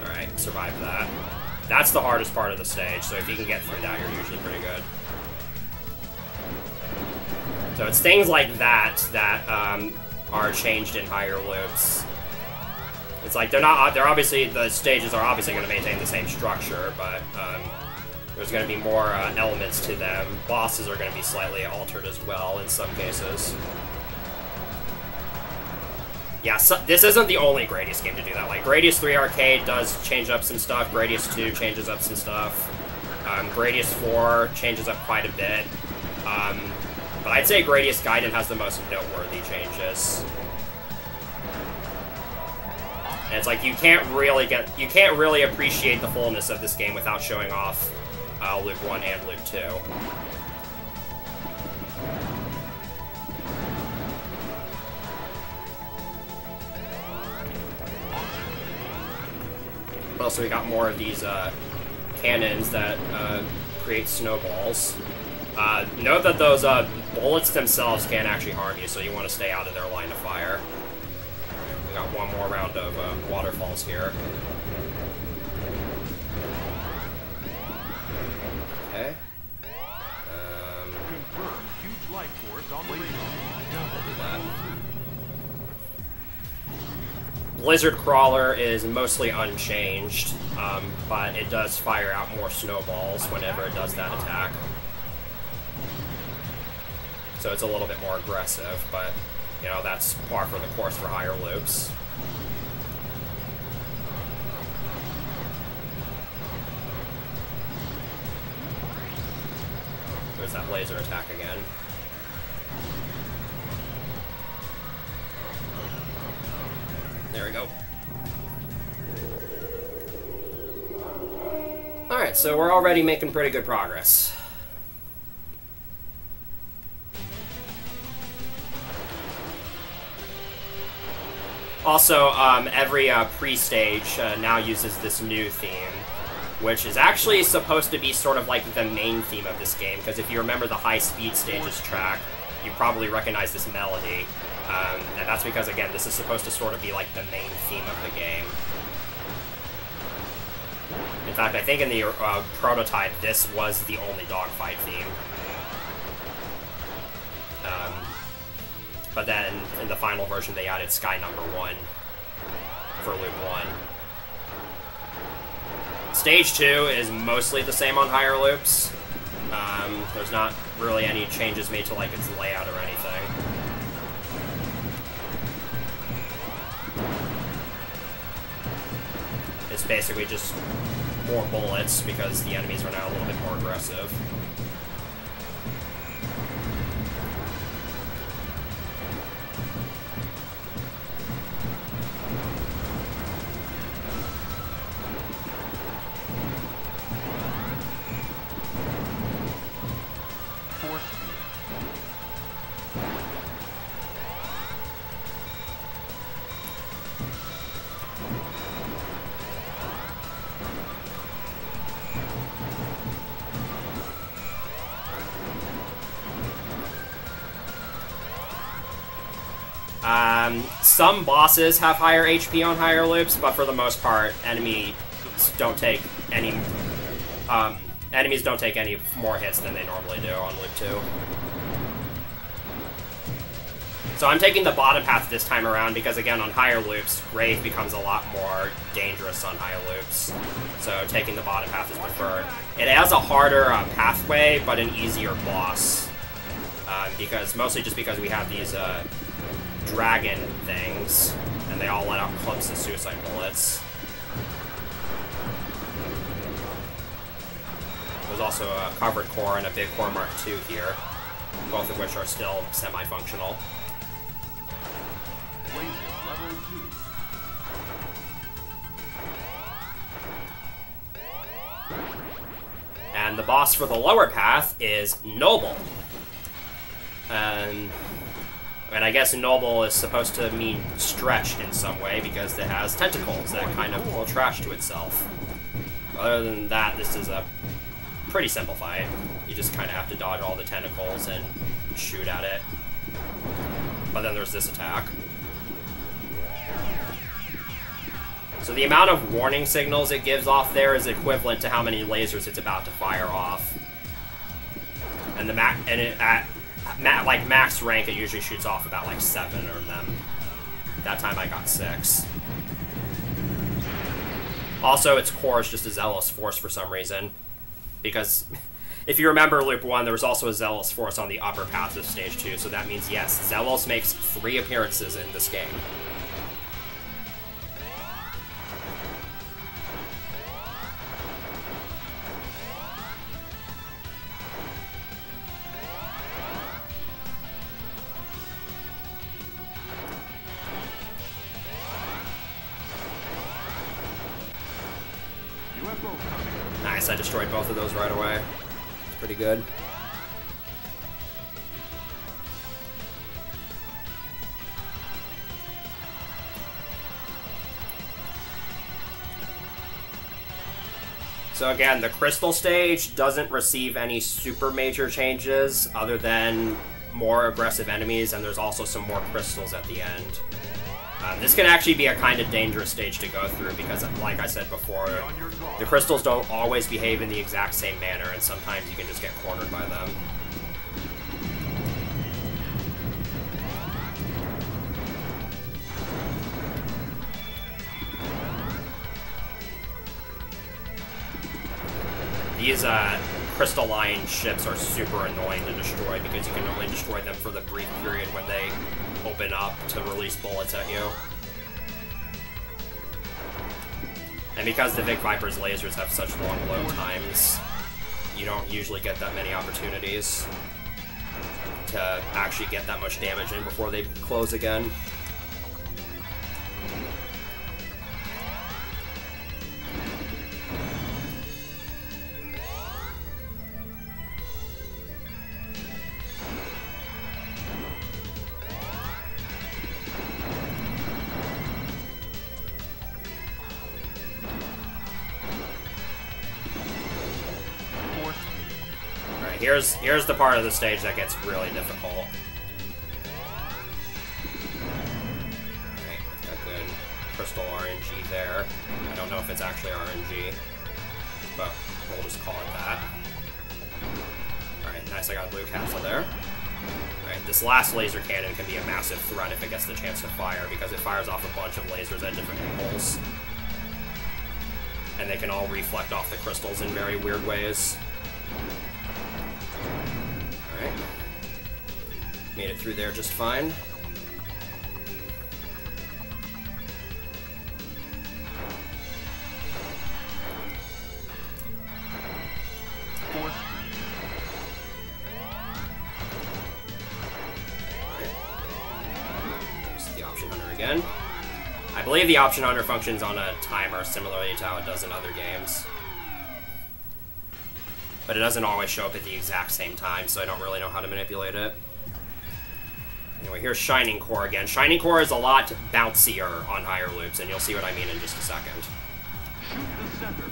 Alright, survive that. That's the hardest part of the stage, so if you can get through that, you're usually pretty good. So it's things like that that are changed in higher loops. It's like they're obviously, the stages are obviously going to maintain the same structure, but there's going to be more elements to them. Bosses are going to be slightly altered as well in some cases. Yeah, so this isn't the only Gradius game to do that. Like, Gradius 3 Arcade does change up some stuff, Gradius 2 changes up some stuff, Gradius 4 changes up quite a bit. But I'd say Gradius Gaiden has the most noteworthy changes. And it's like you can't really appreciate the fullness of this game without showing off Loop 1 and Loop 2. Also, we got more of these cannons that create snowballs. Note that those bullets themselves can't actually harm you, so you want to stay out of their line of fire. We got one more round of waterfalls here. Okay. Huge life force on the radar. We'll do that. Blizzard Crawler is mostly unchanged, but it does fire out more snowballs whenever it does that attack. So it's a little bit more aggressive, but, you know, that's par for the course for higher loops. There's that laser attack again. There we go. Alright, so we're already making pretty good progress. Also, every pre-stage now uses this new theme, which is actually supposed to be sort of like the main theme of this game, because if you remember the high-speed stages track, you probably recognize this melody. And that's because, again, this is supposed to sort of be like the main theme of the game. In fact, I think in the prototype, this was the only dogfight theme. But then, in the final version, they added Sky Number 1 for Loop 1. Stage 2 is mostly the same on higher loops. There's not really any changes made to, like, its layout or anything. It's basically just more bullets, because the enemies are now a little bit more aggressive. Some bosses have higher HP on higher loops, but for the most part, enemies don't take any more hits than they normally do on Loop 2. So I'm taking the bottom path this time around because, again, on higher loops, Grave becomes a lot more dangerous on higher loops. So taking the bottom path is preferred. It has a harder pathway, but an easier boss. Mostly just because we have these dragon things, and they all let out clumps of suicide bullets. There's also a covered core and a big core Mark II here, both of which are still semi-functional. Level 2. And the boss for the lower path is Noble. And I guess Noble is supposed to mean stretched in some way because it has tentacles that kind of will trash to itself. Other than that, this is a pretty simple fight. You just kind of have to dodge all the tentacles and shoot at it. But then there's this attack. So the amount of warning signals it gives off there is equivalent to how many lasers it's about to fire off. And like max rank, it usually shoots off about like 7 of them. That time I got 6. Also, its core is just a Zealous Force for some reason. Because if you remember Loop 1, there was also a Zealous Force on the upper path of Stage 2, so that means, yes, Zealous makes 3 appearances in this game. Nice, I destroyed both of those right away. It's pretty good. So again, the crystal stage doesn't receive any super major changes other than more aggressive enemies, and there's also some more crystals at the end. This can actually be a kind of dangerous stage to go through because, like I said before, the crystals don't always behave in the exact same manner, and sometimes you can just get cornered by them. These crystalline ships are super annoying to destroy because you can only destroy them for the brief period when they open up to release bullets at you. And because the Big Viper's lasers have such long load times, you don't usually get that many opportunities to actually get that much damage in before they close again. Here's the part of the stage that gets really difficult. Alright, got good crystal RNG there. I don't know if it's actually RNG, but we'll just call it that. Alright, nice, I got a blue capsule there. Alright, this last laser cannon can be a massive threat if it gets the chance to fire, because it fires off a bunch of lasers at different angles. And they can all reflect off the crystals in very weird ways. Alright. Made it through there just fine. There's the option hunter again. I believe the option hunter functions on a timer similarly to how it does in other games. But it doesn't always show up at the exact same time, so I don't really know how to manipulate it. Anyway, here's Shining Core again. Shining Core is a lot bouncier on higher loops, and you'll see what I mean in just a second. Shoot the center.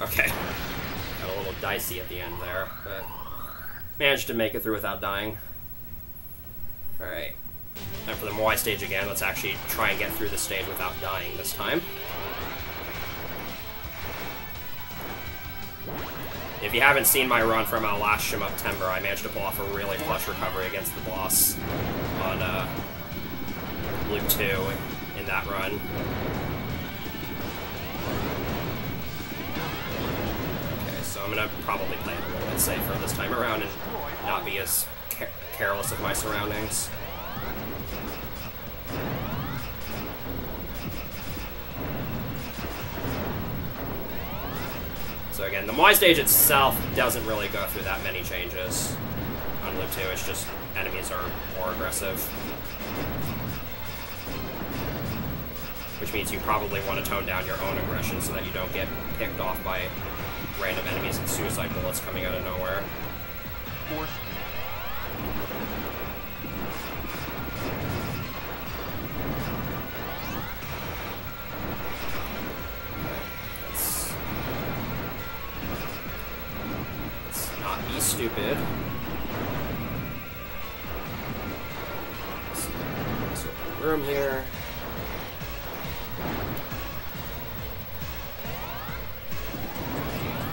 Okay. Got a little dicey at the end there, but managed to make it through without dying. Alright. And for the Moai stage again, let's actually try and get through the stage without dying this time. If you haven't seen my run from last Shmuptember, I managed to pull off a really clutch recovery against the boss on Loop 2 in that run. So I'm going to probably play it a little bit safer this time around and not be as careless of my surroundings. So again, the Moai stage itself doesn't really go through that many changes on Loop 2. It's just enemies are more aggressive. Which means you probably want to tone down your own aggression so that you don't get picked off by random enemies and suicide bullets coming out of nowhere. Let's not be stupid. Let's open the room here.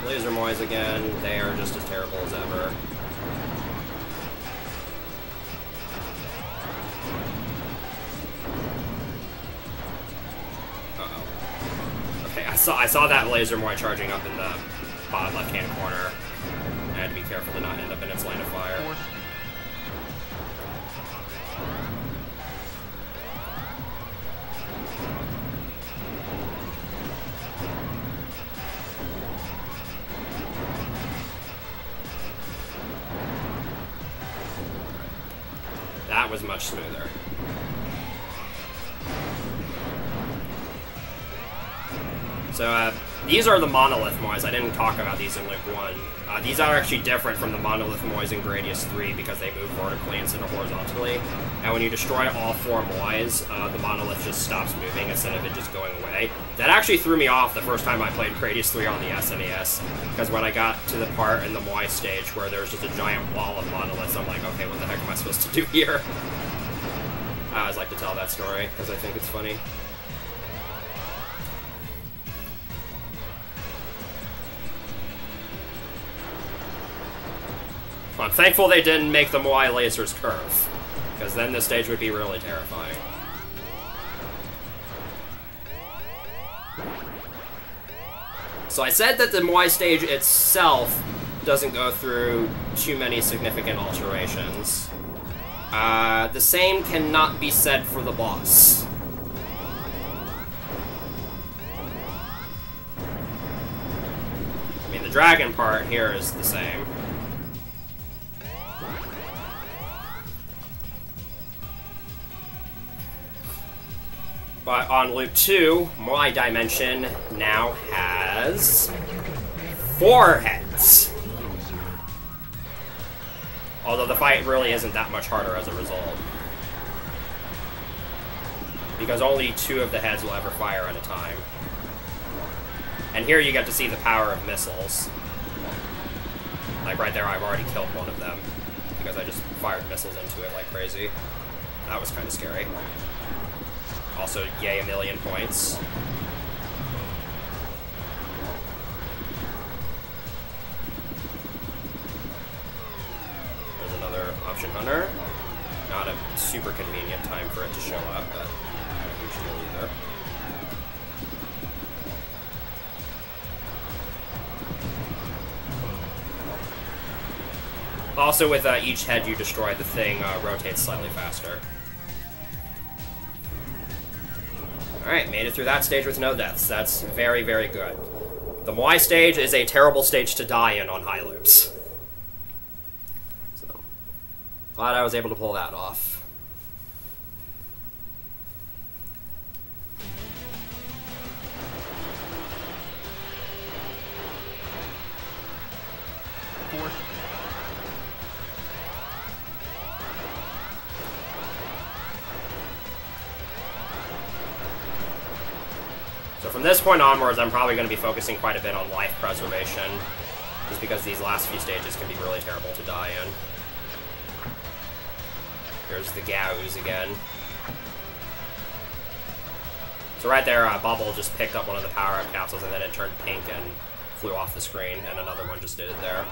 Laser Moais again, they are just as terrible as ever. Uh-oh. Okay, I saw that Laser Moai charging up in the bottom left-hand corner. I had to be careful to not end up in its line of fire. That was much smoother. So, these are the monolith moys. I didn't talk about these in Loop 1. These are actually different from the monolith moys in Gradius 3 because they move vertically instead of horizontally. And when you destroy all 4 moys, the monolith just stops moving instead of it just going away. That actually threw me off the first time I played Gradius 3 on the SNES, because when I got to the part in the moy stage where there was just a giant wall of monoliths, I'm like, okay, what the heck am I supposed to do here? I always like to tell that story because I think it's funny. I'm thankful they didn't make the Moai lasers curve, because then this stage would be really terrifying. So I said that the Moai stage itself doesn't go through too many significant alterations. The same cannot be said for the boss. I mean, the dragon part here is the same. But on Loop 2, my dimension now has 4 heads. Although the fight really isn't that much harder as a result. Because only 2 of the heads will ever fire at a time. And here you get to see the power of missiles. Like right there, I've already killed one of them. Because I just fired missiles into it like crazy. That was kind of scary. Also, yay, 1,000,000 points. There's another option hunter. Not a super convenient time for it to show up, but not a huge deal either. Also, with each head you destroy, the thing rotates slightly faster. Alright, made it through that stage with no deaths. That's very, very good. The Moai stage is a terrible stage to die in on high loops. So, glad I was able to pull that off. So from this point onwards, I'm probably going to be focusing quite a bit on life preservation, just because these last few stages can be really terrible to die in. Here's the Gaus again. So right there, Bubble just picked up one of the power-up capsules, and then it turned pink and flew off the screen, and another one just did it there.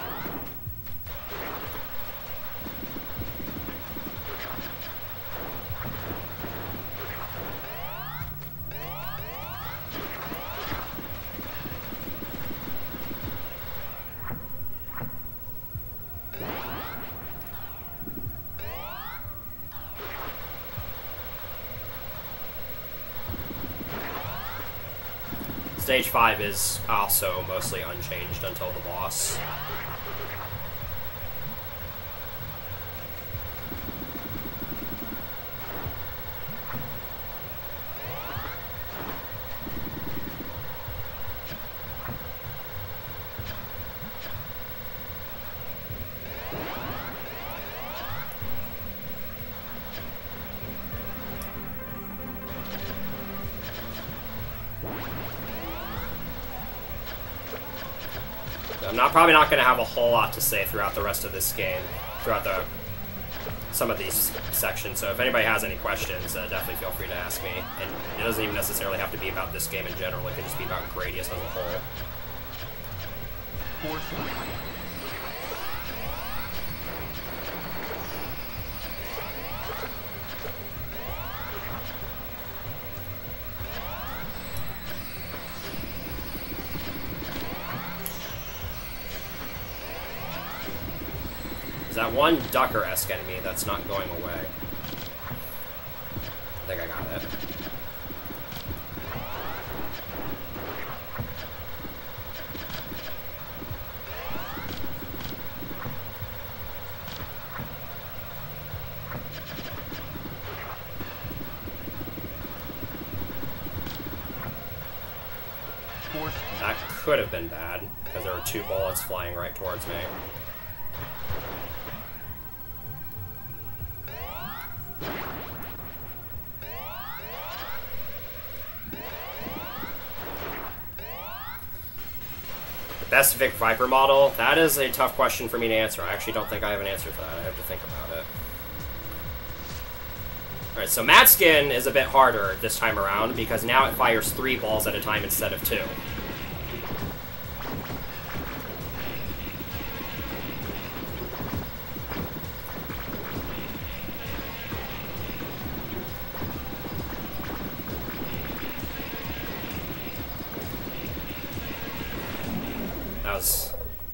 Stage 5 is also mostly unchanged until the boss. I'm probably not going to have a whole lot to say throughout the rest of this game, throughout some of these sections, so if anybody has any questions, definitely feel free to ask me. And it doesn't even necessarily have to be about this game in general, it can just be about Gradius as a whole. That one Ducker-esque enemy that's not going away. I think I got it. could have been bad, because there were 2 bullets flying right towards me. Best Vic Viper model? That is a tough question for me to answer. I actually don't think I have an answer for that. I have to think about it. Alright, so Mad Skin is a bit harder this time around, because now it fires 3 balls at a time instead of 2.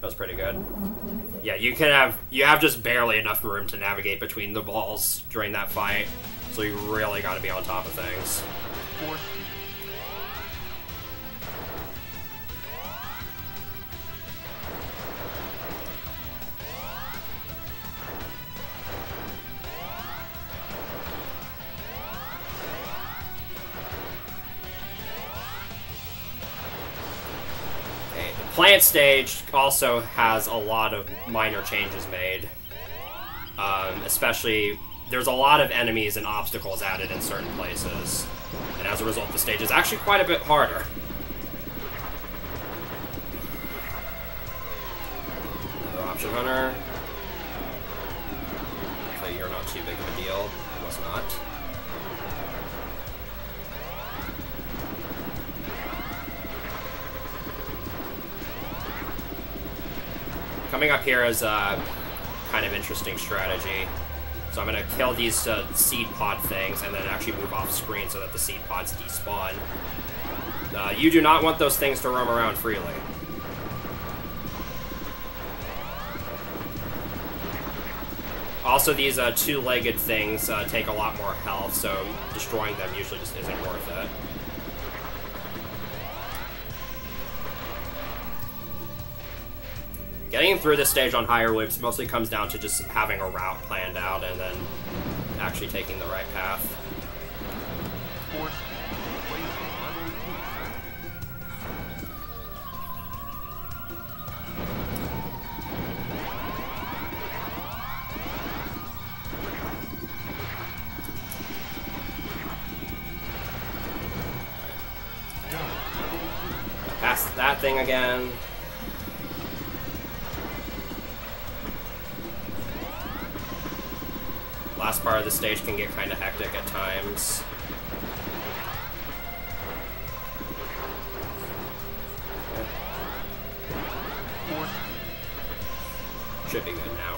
That was pretty good. Yeah, you have just barely enough room to navigate between the balls during that fight, so you really got to be on top of things. Plant stage also has a lot of minor changes made. Especially, there's a lot of enemies and obstacles added in certain places. And as a result, the stage is actually quite a bit harder. Another option hunter. So you're not too big of a deal. It was not. Coming up here is a kind of interesting strategy. So I'm going to kill these seed pod things and then actually move off screen so that the seed pods despawn. You do not want those things to roam around freely. Also, these 2-legged things take a lot more health, so destroying them usually just isn't worth it. Getting through this stage on higher whips mostly comes down to just having a route planned out and then actually taking the right path. Pass that thing again. Last part of the stage can get kind of hectic at times. Should be good now.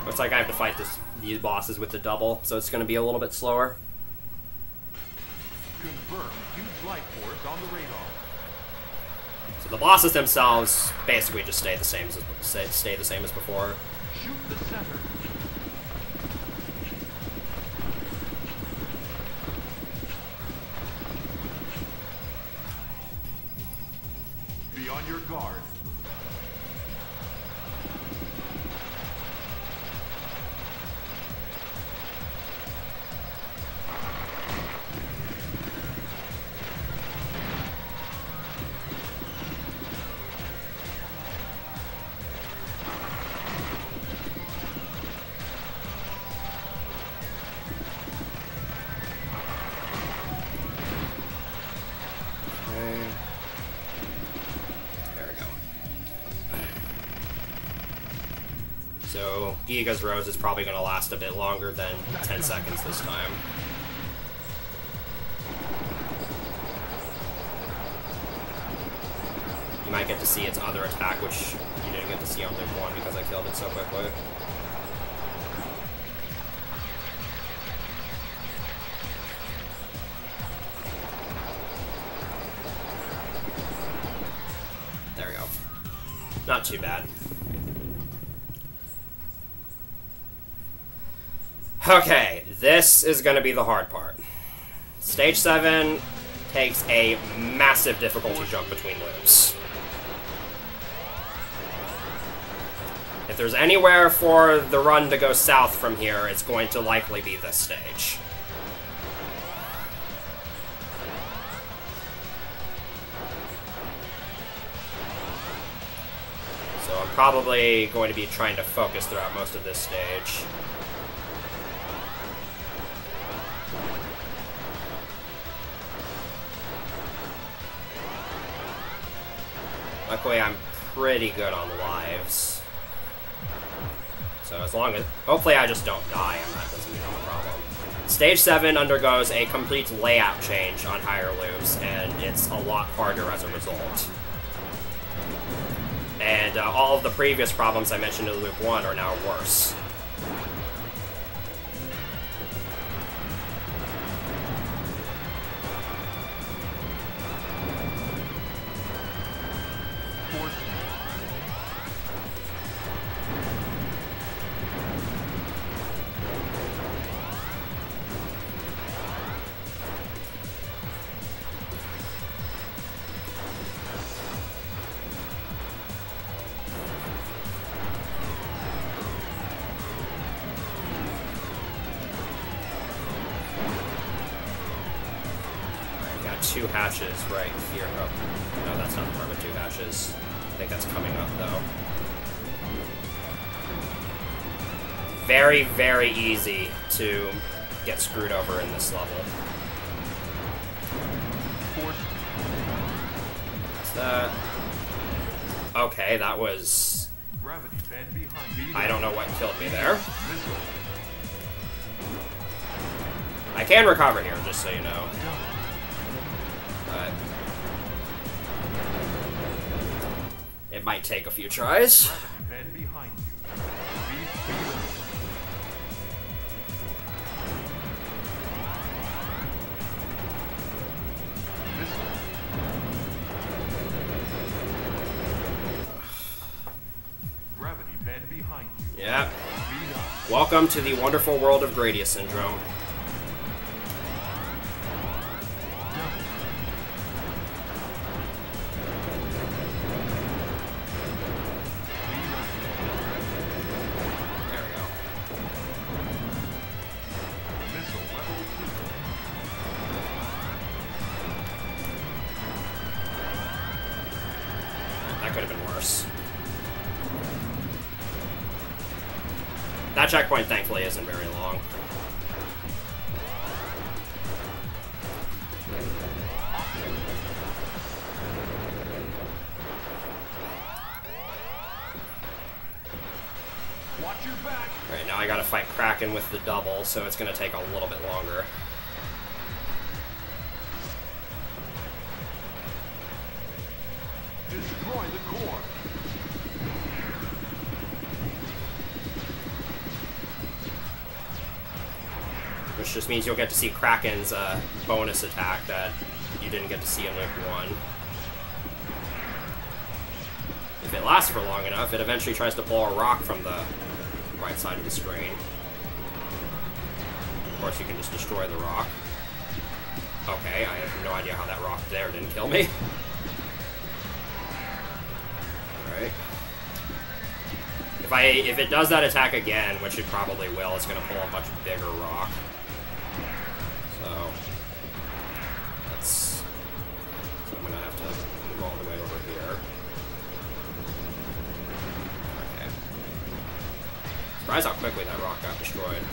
Looks like I have to fight these bosses with the double, so it's going to be a little bit slower. Confirm huge life force on the radar. So the bosses themselves basically just stay the same as before. Shoot the center. Be on your guard. So Giga's Rose is probably going to last a bit longer than 10 seconds this time. You might get to see its other attack, which you didn't get to see on Loop 1 because I killed it so quickly. There we go. Not too bad. Okay, this is going to be the hard part. Stage 7 takes a massive difficulty jump between loops. If there's anywhere for the run to go south from here, it's going to likely be this stage. So I'm probably going to be trying to focus throughout most of this stage. Luckily, I'm pretty good on lives. So as long as... hopefully I just don't die and that doesn't become a problem. Stage 7 undergoes a complete layout change on higher loops, and it's a lot harder as a result. And all of the previous problems I mentioned in Loop 1 are now worse. Two hatches right here. Oh, no, that's not the part with two hatches. I think that's coming up, though. Very, very easy to get screwed over in this level. What's that? Okay, that was... I don't know what killed me there. I can recover here, just so you know. But it might take a few tries. Yeah. Welcome to the wonderful world of Gradius syndrome. That checkpoint, thankfully, isn't very long. Watch your back. Alright, now I gotta fight Kraken with the double, so it's gonna take a little bit longer. Destroy the core. Which just means you'll get to see Kraken's bonus attack that you didn't get to see in Loop 1. If it lasts for long enough, it eventually tries to pull a rock from the right side of the screen. Of course, you can just destroy the rock. Okay, I have no idea how that rock there didn't kill me. Alright. If it does that attack again, which it probably will, it's going to pull a much bigger rock. So I'm gonna have to move all the way over here. Okay. Surprise how quickly that rock got destroyed.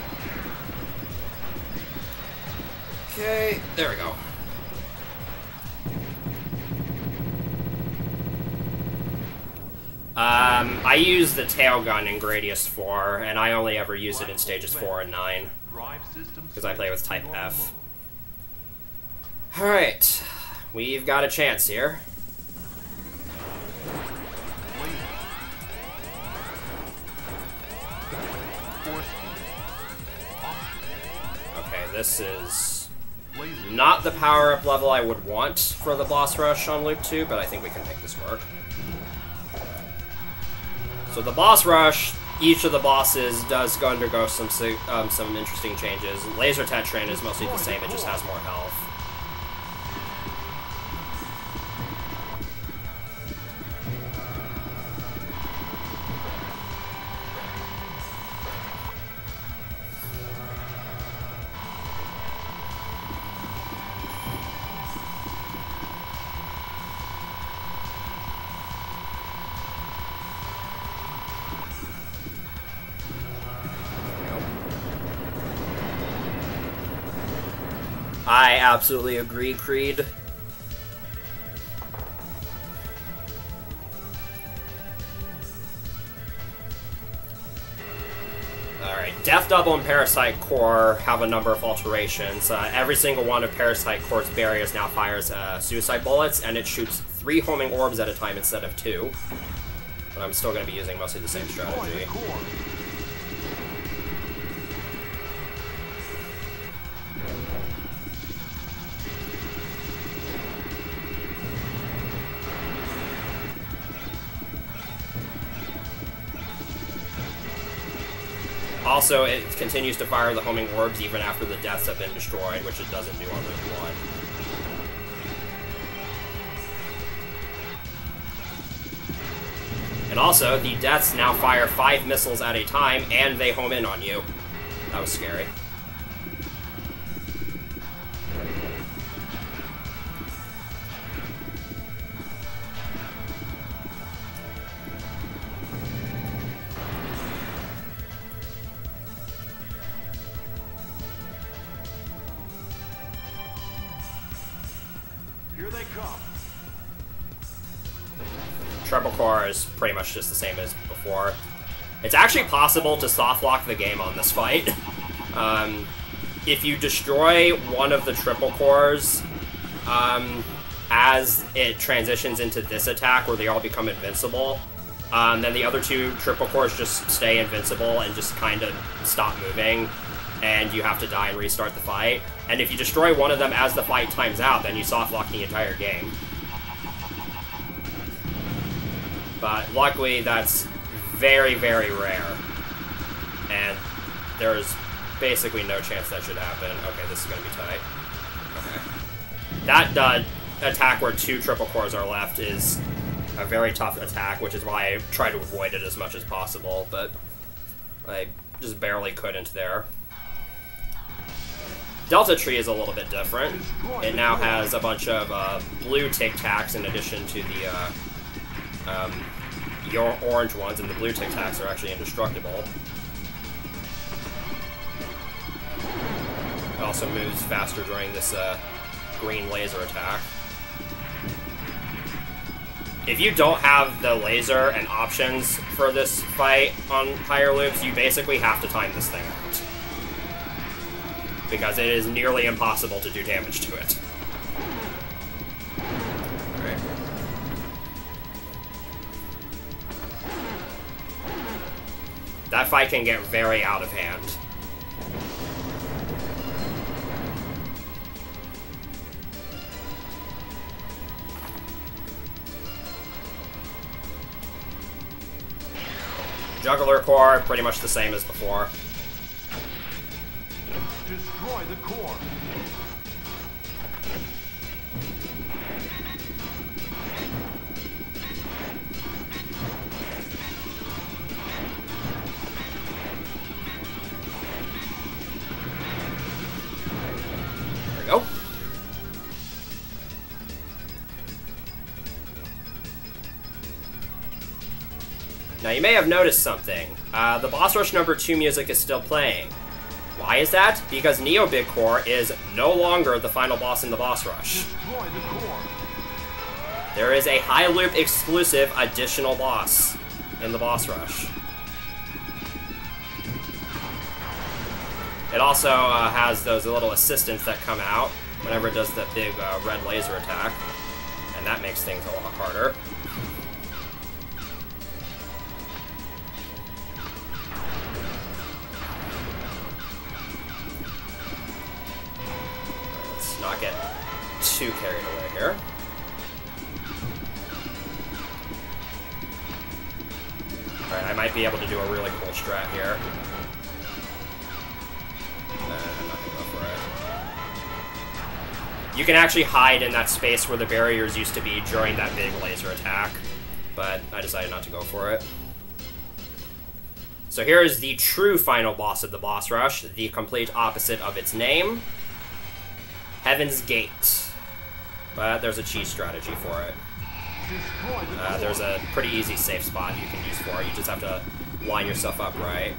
Okay, there we go. I use the tail gun in Gradius 4, and I only ever use it in stages 4 and 9. Because I play with Type F. Alright, we've got a chance here. Okay, this is not the power-up level I would want for the boss rush on Loop 2, but I think we can make this work. So the boss rush, each of the bosses does undergo some interesting changes. Laser Tetran is mostly the same, it just has more health. I absolutely agree, Creed. Alright, Death Double and Parasite Core have a number of alterations. Every single one of Parasite Core's barriers now fires suicide bullets, and it shoots 3 homing orbs at a time instead of 2. But I'm still going to be using mostly the same strategy. Also, it continues to fire the homing orbs even after the deaths have been destroyed, which it doesn't do on Loop 1. And also, the deaths now fire 5 missiles at a time, and they home in on you. That was scary. Here they come. Treble Core is pretty much just the same as before. It's actually possible to soft lock the game on this fight. If you destroy one of the triple cores as it transitions into this attack where they all become invincible, then the other 2 triple cores just stay invincible and just kind of stop moving, and you have to die and restart the fight. And if you destroy one of them as the fight times out, then you soft lock the entire game. But luckily, that's very, very rare. And there's basically no chance that should happen. Okay, this is going to be tight. Okay. That attack where 2 triple cores are left is a very tough attack, which is why I try to avoid it as much as possible, but I just barely couldn't there. Delta Tree is a little bit different. It now has a bunch of blue Tic Tacs in addition to the your orange ones, and the blue Tic Tacs are actually indestructible. It also moves faster during this green laser attack. If you don't have the laser and options for this fight on higher loops, you basically have to time this thing out, because it is nearly impossible to do damage to it. Alright. That fight can get very out of hand. Juggler Core, pretty much the same as before. Destroy the core. There we go. Now you may have noticed something. The Boss Rush number 2 music is still playing. Why is that? Because Neo Big Core is no longer the final boss in the Boss Rush. Destroy the core. There is a high loop exclusive additional boss in the Boss Rush. It also has those little assistants that come out whenever it does the big red laser attack, and that makes things a lot harder. Not get too carried away here. Alright, I might be able to do a really cool strat here. I'm not gonna go for it. You can actually hide in that space where the barriers used to be during that big laser attack, but I decided not to go for it. So here is the true final boss of the Boss Rush, the complete opposite of its name. Heaven's Gate. But there's a cheese strategy for it. There's a pretty easy safe spot you can use for it. You just have to line yourself up right.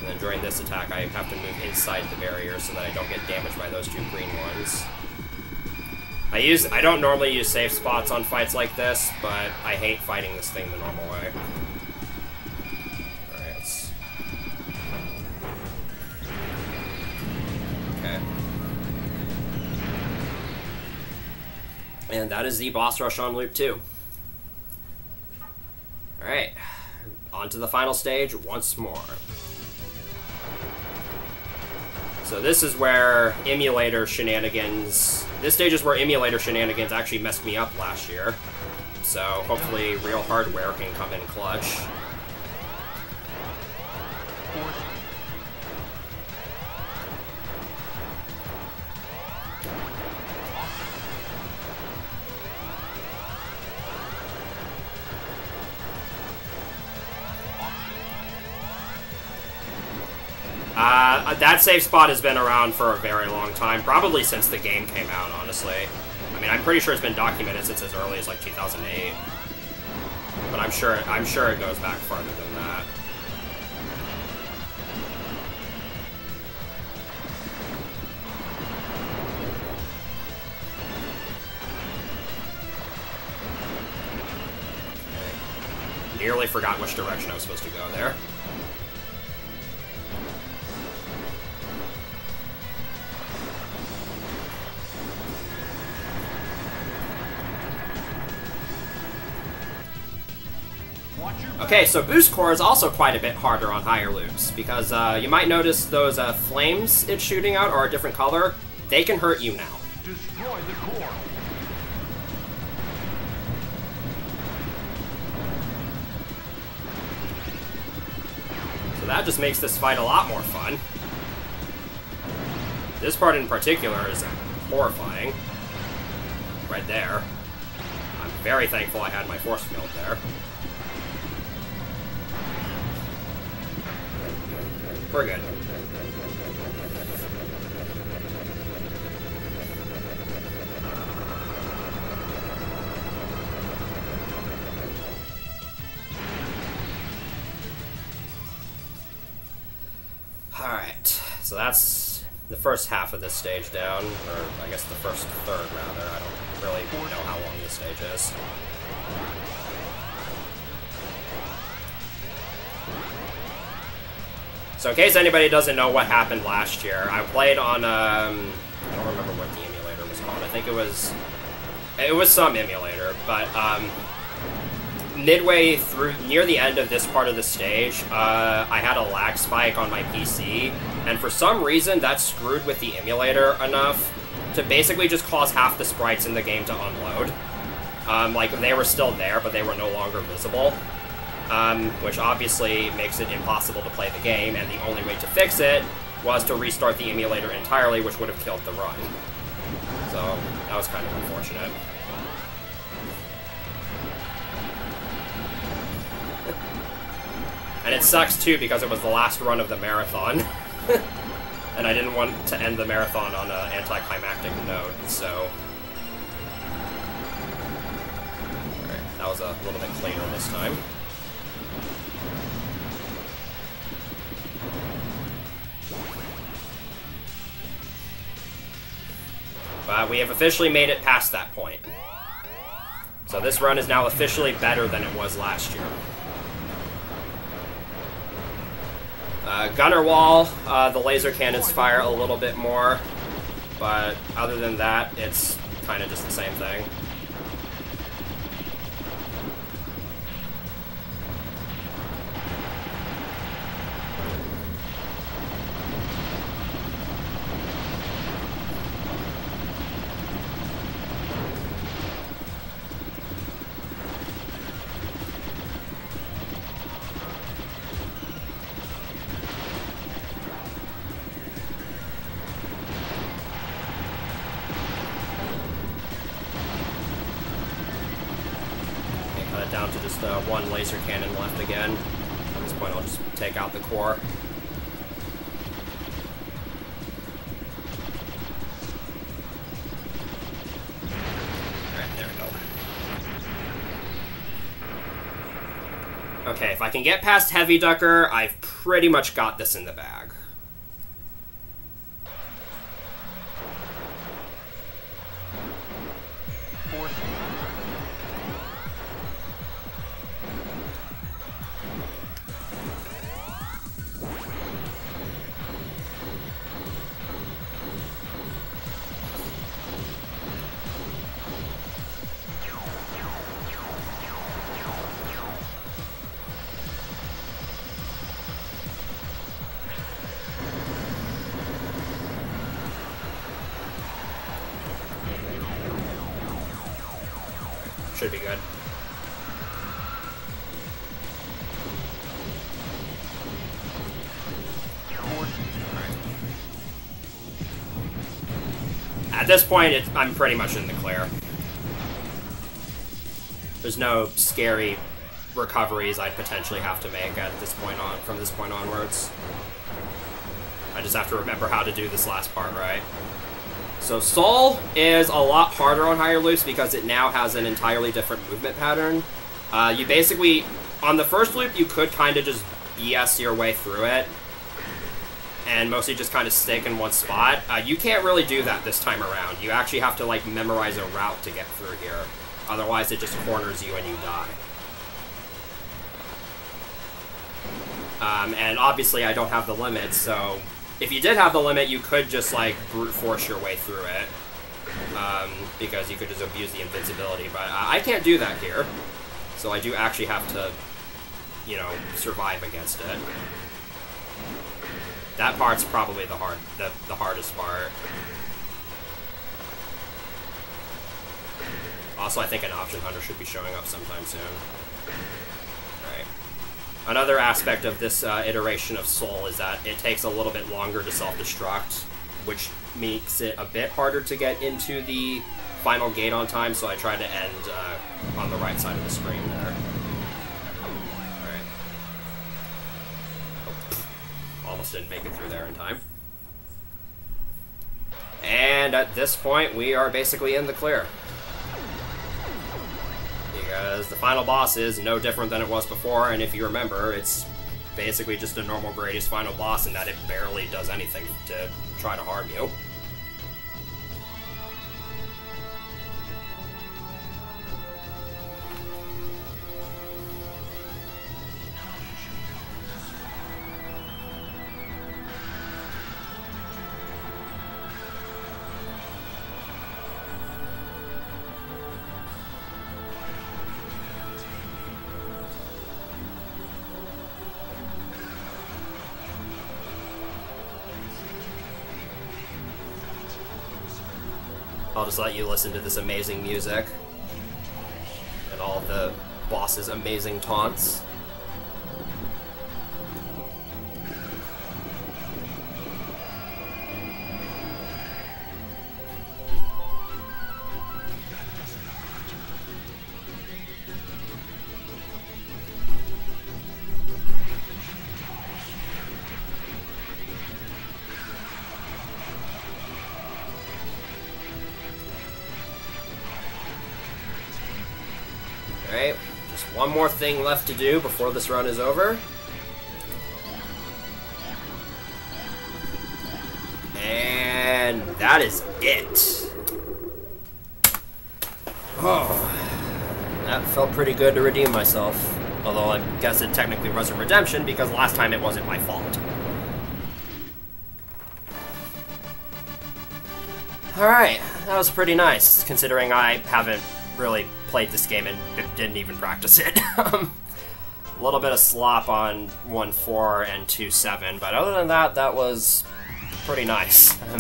And then during this attack, I have to move inside the barrier so that I don't get damaged by those 2 green ones. I don't normally use safe spots on fights like this, but I hate fighting this thing the normal way. Alright, let's... Okay. And that is the boss rush on loop 2. Alright, on to the final stage once more. So this is where emulator shenanigans... This stage is where emulator shenanigans actually messed me up last year. So hopefully real hardware can come in clutch. That save spot has been around for a very long time, probably since the game came out, honestly. I mean, I'm pretty sure it's been documented since as early as, like, 2008. But I'm sure it goes back farther than that. Okay. Nearly forgot which direction I was supposed to go there. Okay, so boost core is also quite a bit harder on higher loops, because you might notice those flames it's shooting out are a different color. They can hurt you now. Destroy the core. So that just makes this fight a lot more fun. This part in particular is horrifying. Right there. I'm very thankful I had my force field there. We're good. Alright, so that's the first half of this stage down, or I guess the first third rather. I don't really know how long this stage is. So in case anybody doesn't know what happened last year, I played on, I don't remember what the emulator was called. I think it was some emulator, but midway through, near the end of this part of the stage, I had a lag spike on my PC, and for some reason that screwed with the emulator enough to basically just cause half the sprites in the game to unload. Like, they were still there, but they were no longer visible. Which obviously makes it impossible to play the game, and the only way to fix it was to restart the emulator entirely, which would have killed the run. So, that was kind of unfortunate. And it sucks, too, because it was the last run of the marathon. And I didn't want to end the marathon on an anticlimactic note, so... Alright, that was a little bit cleaner this time. But we have officially made it past that point. So this run is now officially better than it was last year. Gunner wall, the laser cannons fire a little bit more, but other than that, it's kind of just the same thing. Down to just one laser cannon left again. At this point, I'll just take out the core. Alright, there we go. Okay, if I can get past Heavy Ducker, I've pretty much got this in the bag. Should be good. At this point, I'm pretty much in the clear. There's no scary recoveries I'd potentially have to make at this point on, from this point onwards. I just have to remember how to do this last part right. So Soul is a lot harder on higher loops because it now has an entirely different movement pattern. You basically, on the first loop, you could kind of just BS your way through it and mostly just kind of stick in one spot. You can't really do that this time around. You actually have to like memorize a route to get through here. Otherwise, it just corners you and you die. And obviously, I don't have the limit, so if you did have the limit, you could just, like, brute force your way through it, because you could just abuse the invincibility, but I can't do that here, so I do actually have to, you know, survive against it. That part's probably the hardest part. Also, I think an option hunter should be showing up sometime soon. Right. Another aspect of this iteration of Soul is that it takes a little bit longer to self-destruct, which makes it a bit harder to get into the final gate on time, so I tried to end on the right side of the screen there. Alright. Oh, almost didn't make it through there in time. And at this point, we are basically in the clear. Because the final boss is no different than it was before, and if you remember, it's basically just a normal Gradius final boss in that it barely does anything to try to harm you. I'll just let you listen to this amazing music and all the boss's amazing taunts. Alright, just one more thing left to do before this run is over. And that is it. Oh, that felt pretty good to redeem myself. Although I guess it technically wasn't redemption because last time it wasn't my fault. Alright, that was pretty nice, considering I haven't really played this game and didn't even practice it. A little bit of slop on 1.4 and 2.7, but other than that, that was pretty nice. I'm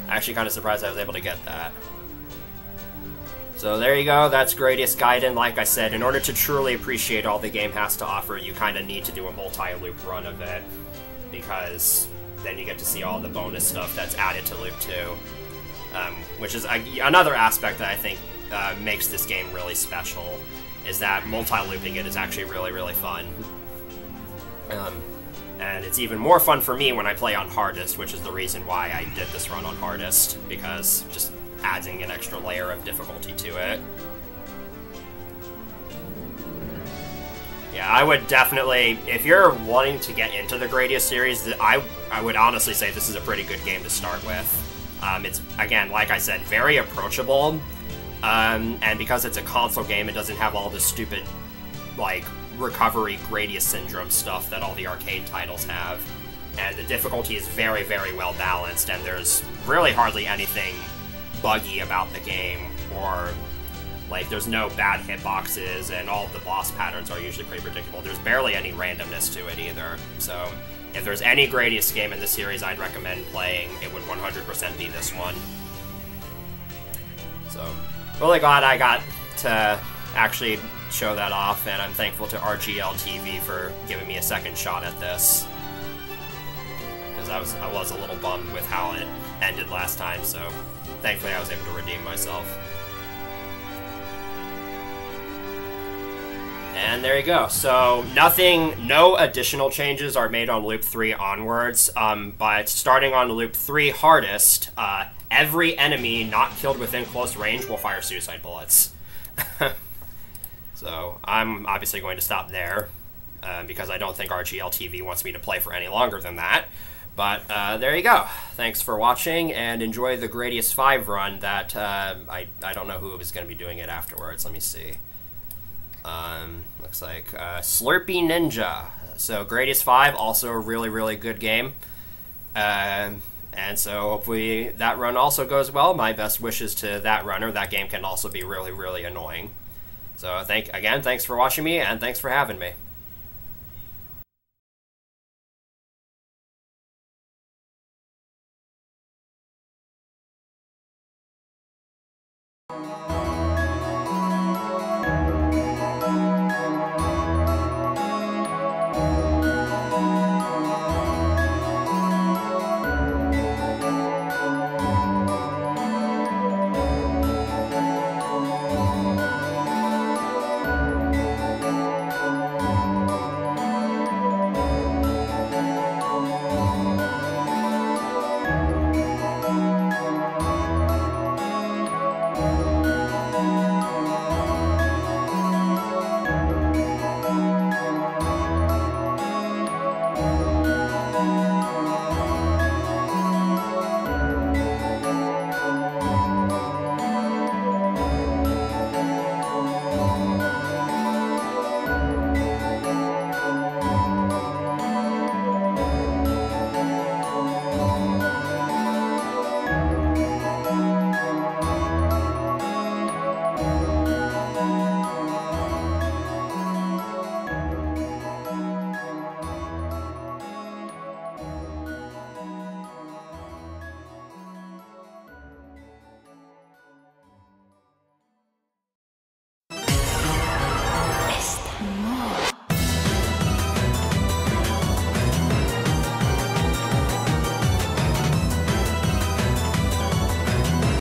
actually kind of surprised I was able to get that. So there you go, that's Gradius Gaiden. Like I said, in order to truly appreciate all the game has to offer, you kind of need to do a multi-loop run of it, because then you get to see all the bonus stuff that's added to Loop 2, which is another aspect that I think makes this game really special, is that multi-looping it is actually really, really fun. And it's even more fun for me when I play on hardest, which is the reason why I did this run on hardest, because just adding an extra layer of difficulty to it. Yeah, I would definitely, if you're wanting to get into the Gradius series, I would honestly say this is a pretty good game to start with. It's, again, like I said, very approachable, and because it's a console game, it doesn't have all the stupid, like, recovery Gradius syndrome stuff that all the arcade titles have. And the difficulty is very, very well balanced, and there's really hardly anything buggy about the game, or, like, there's no bad hitboxes, and all of the boss patterns are usually pretty predictable. There's barely any randomness to it either, so if there's any Gradius game in the series I'd recommend playing, it would 100% be this one. So, really glad I got to actually show that off, and I'm thankful to RGL TV for giving me a second shot at this. Because I was a little bummed with how it ended last time, so thankfully I was able to redeem myself. And there you go. So no additional changes are made on Loop 3 onwards, but starting on Loop 3 hardest, every enemy not killed within close range will fire suicide bullets. So I'm obviously going to stop there, because I don't think RGL TV wants me to play for any longer than that. But there you go. Thanks for watching, and enjoy the Gradius 5 run that I don't know who was going to be doing it afterwards. Let me see. Looks like Slurpy Ninja. So Gradius 5, also a really, really good game. And so hopefully that run also goes well. My best wishes to that runner. That game can also be really, really annoying. So again, thanks for watching me, and thanks for having me.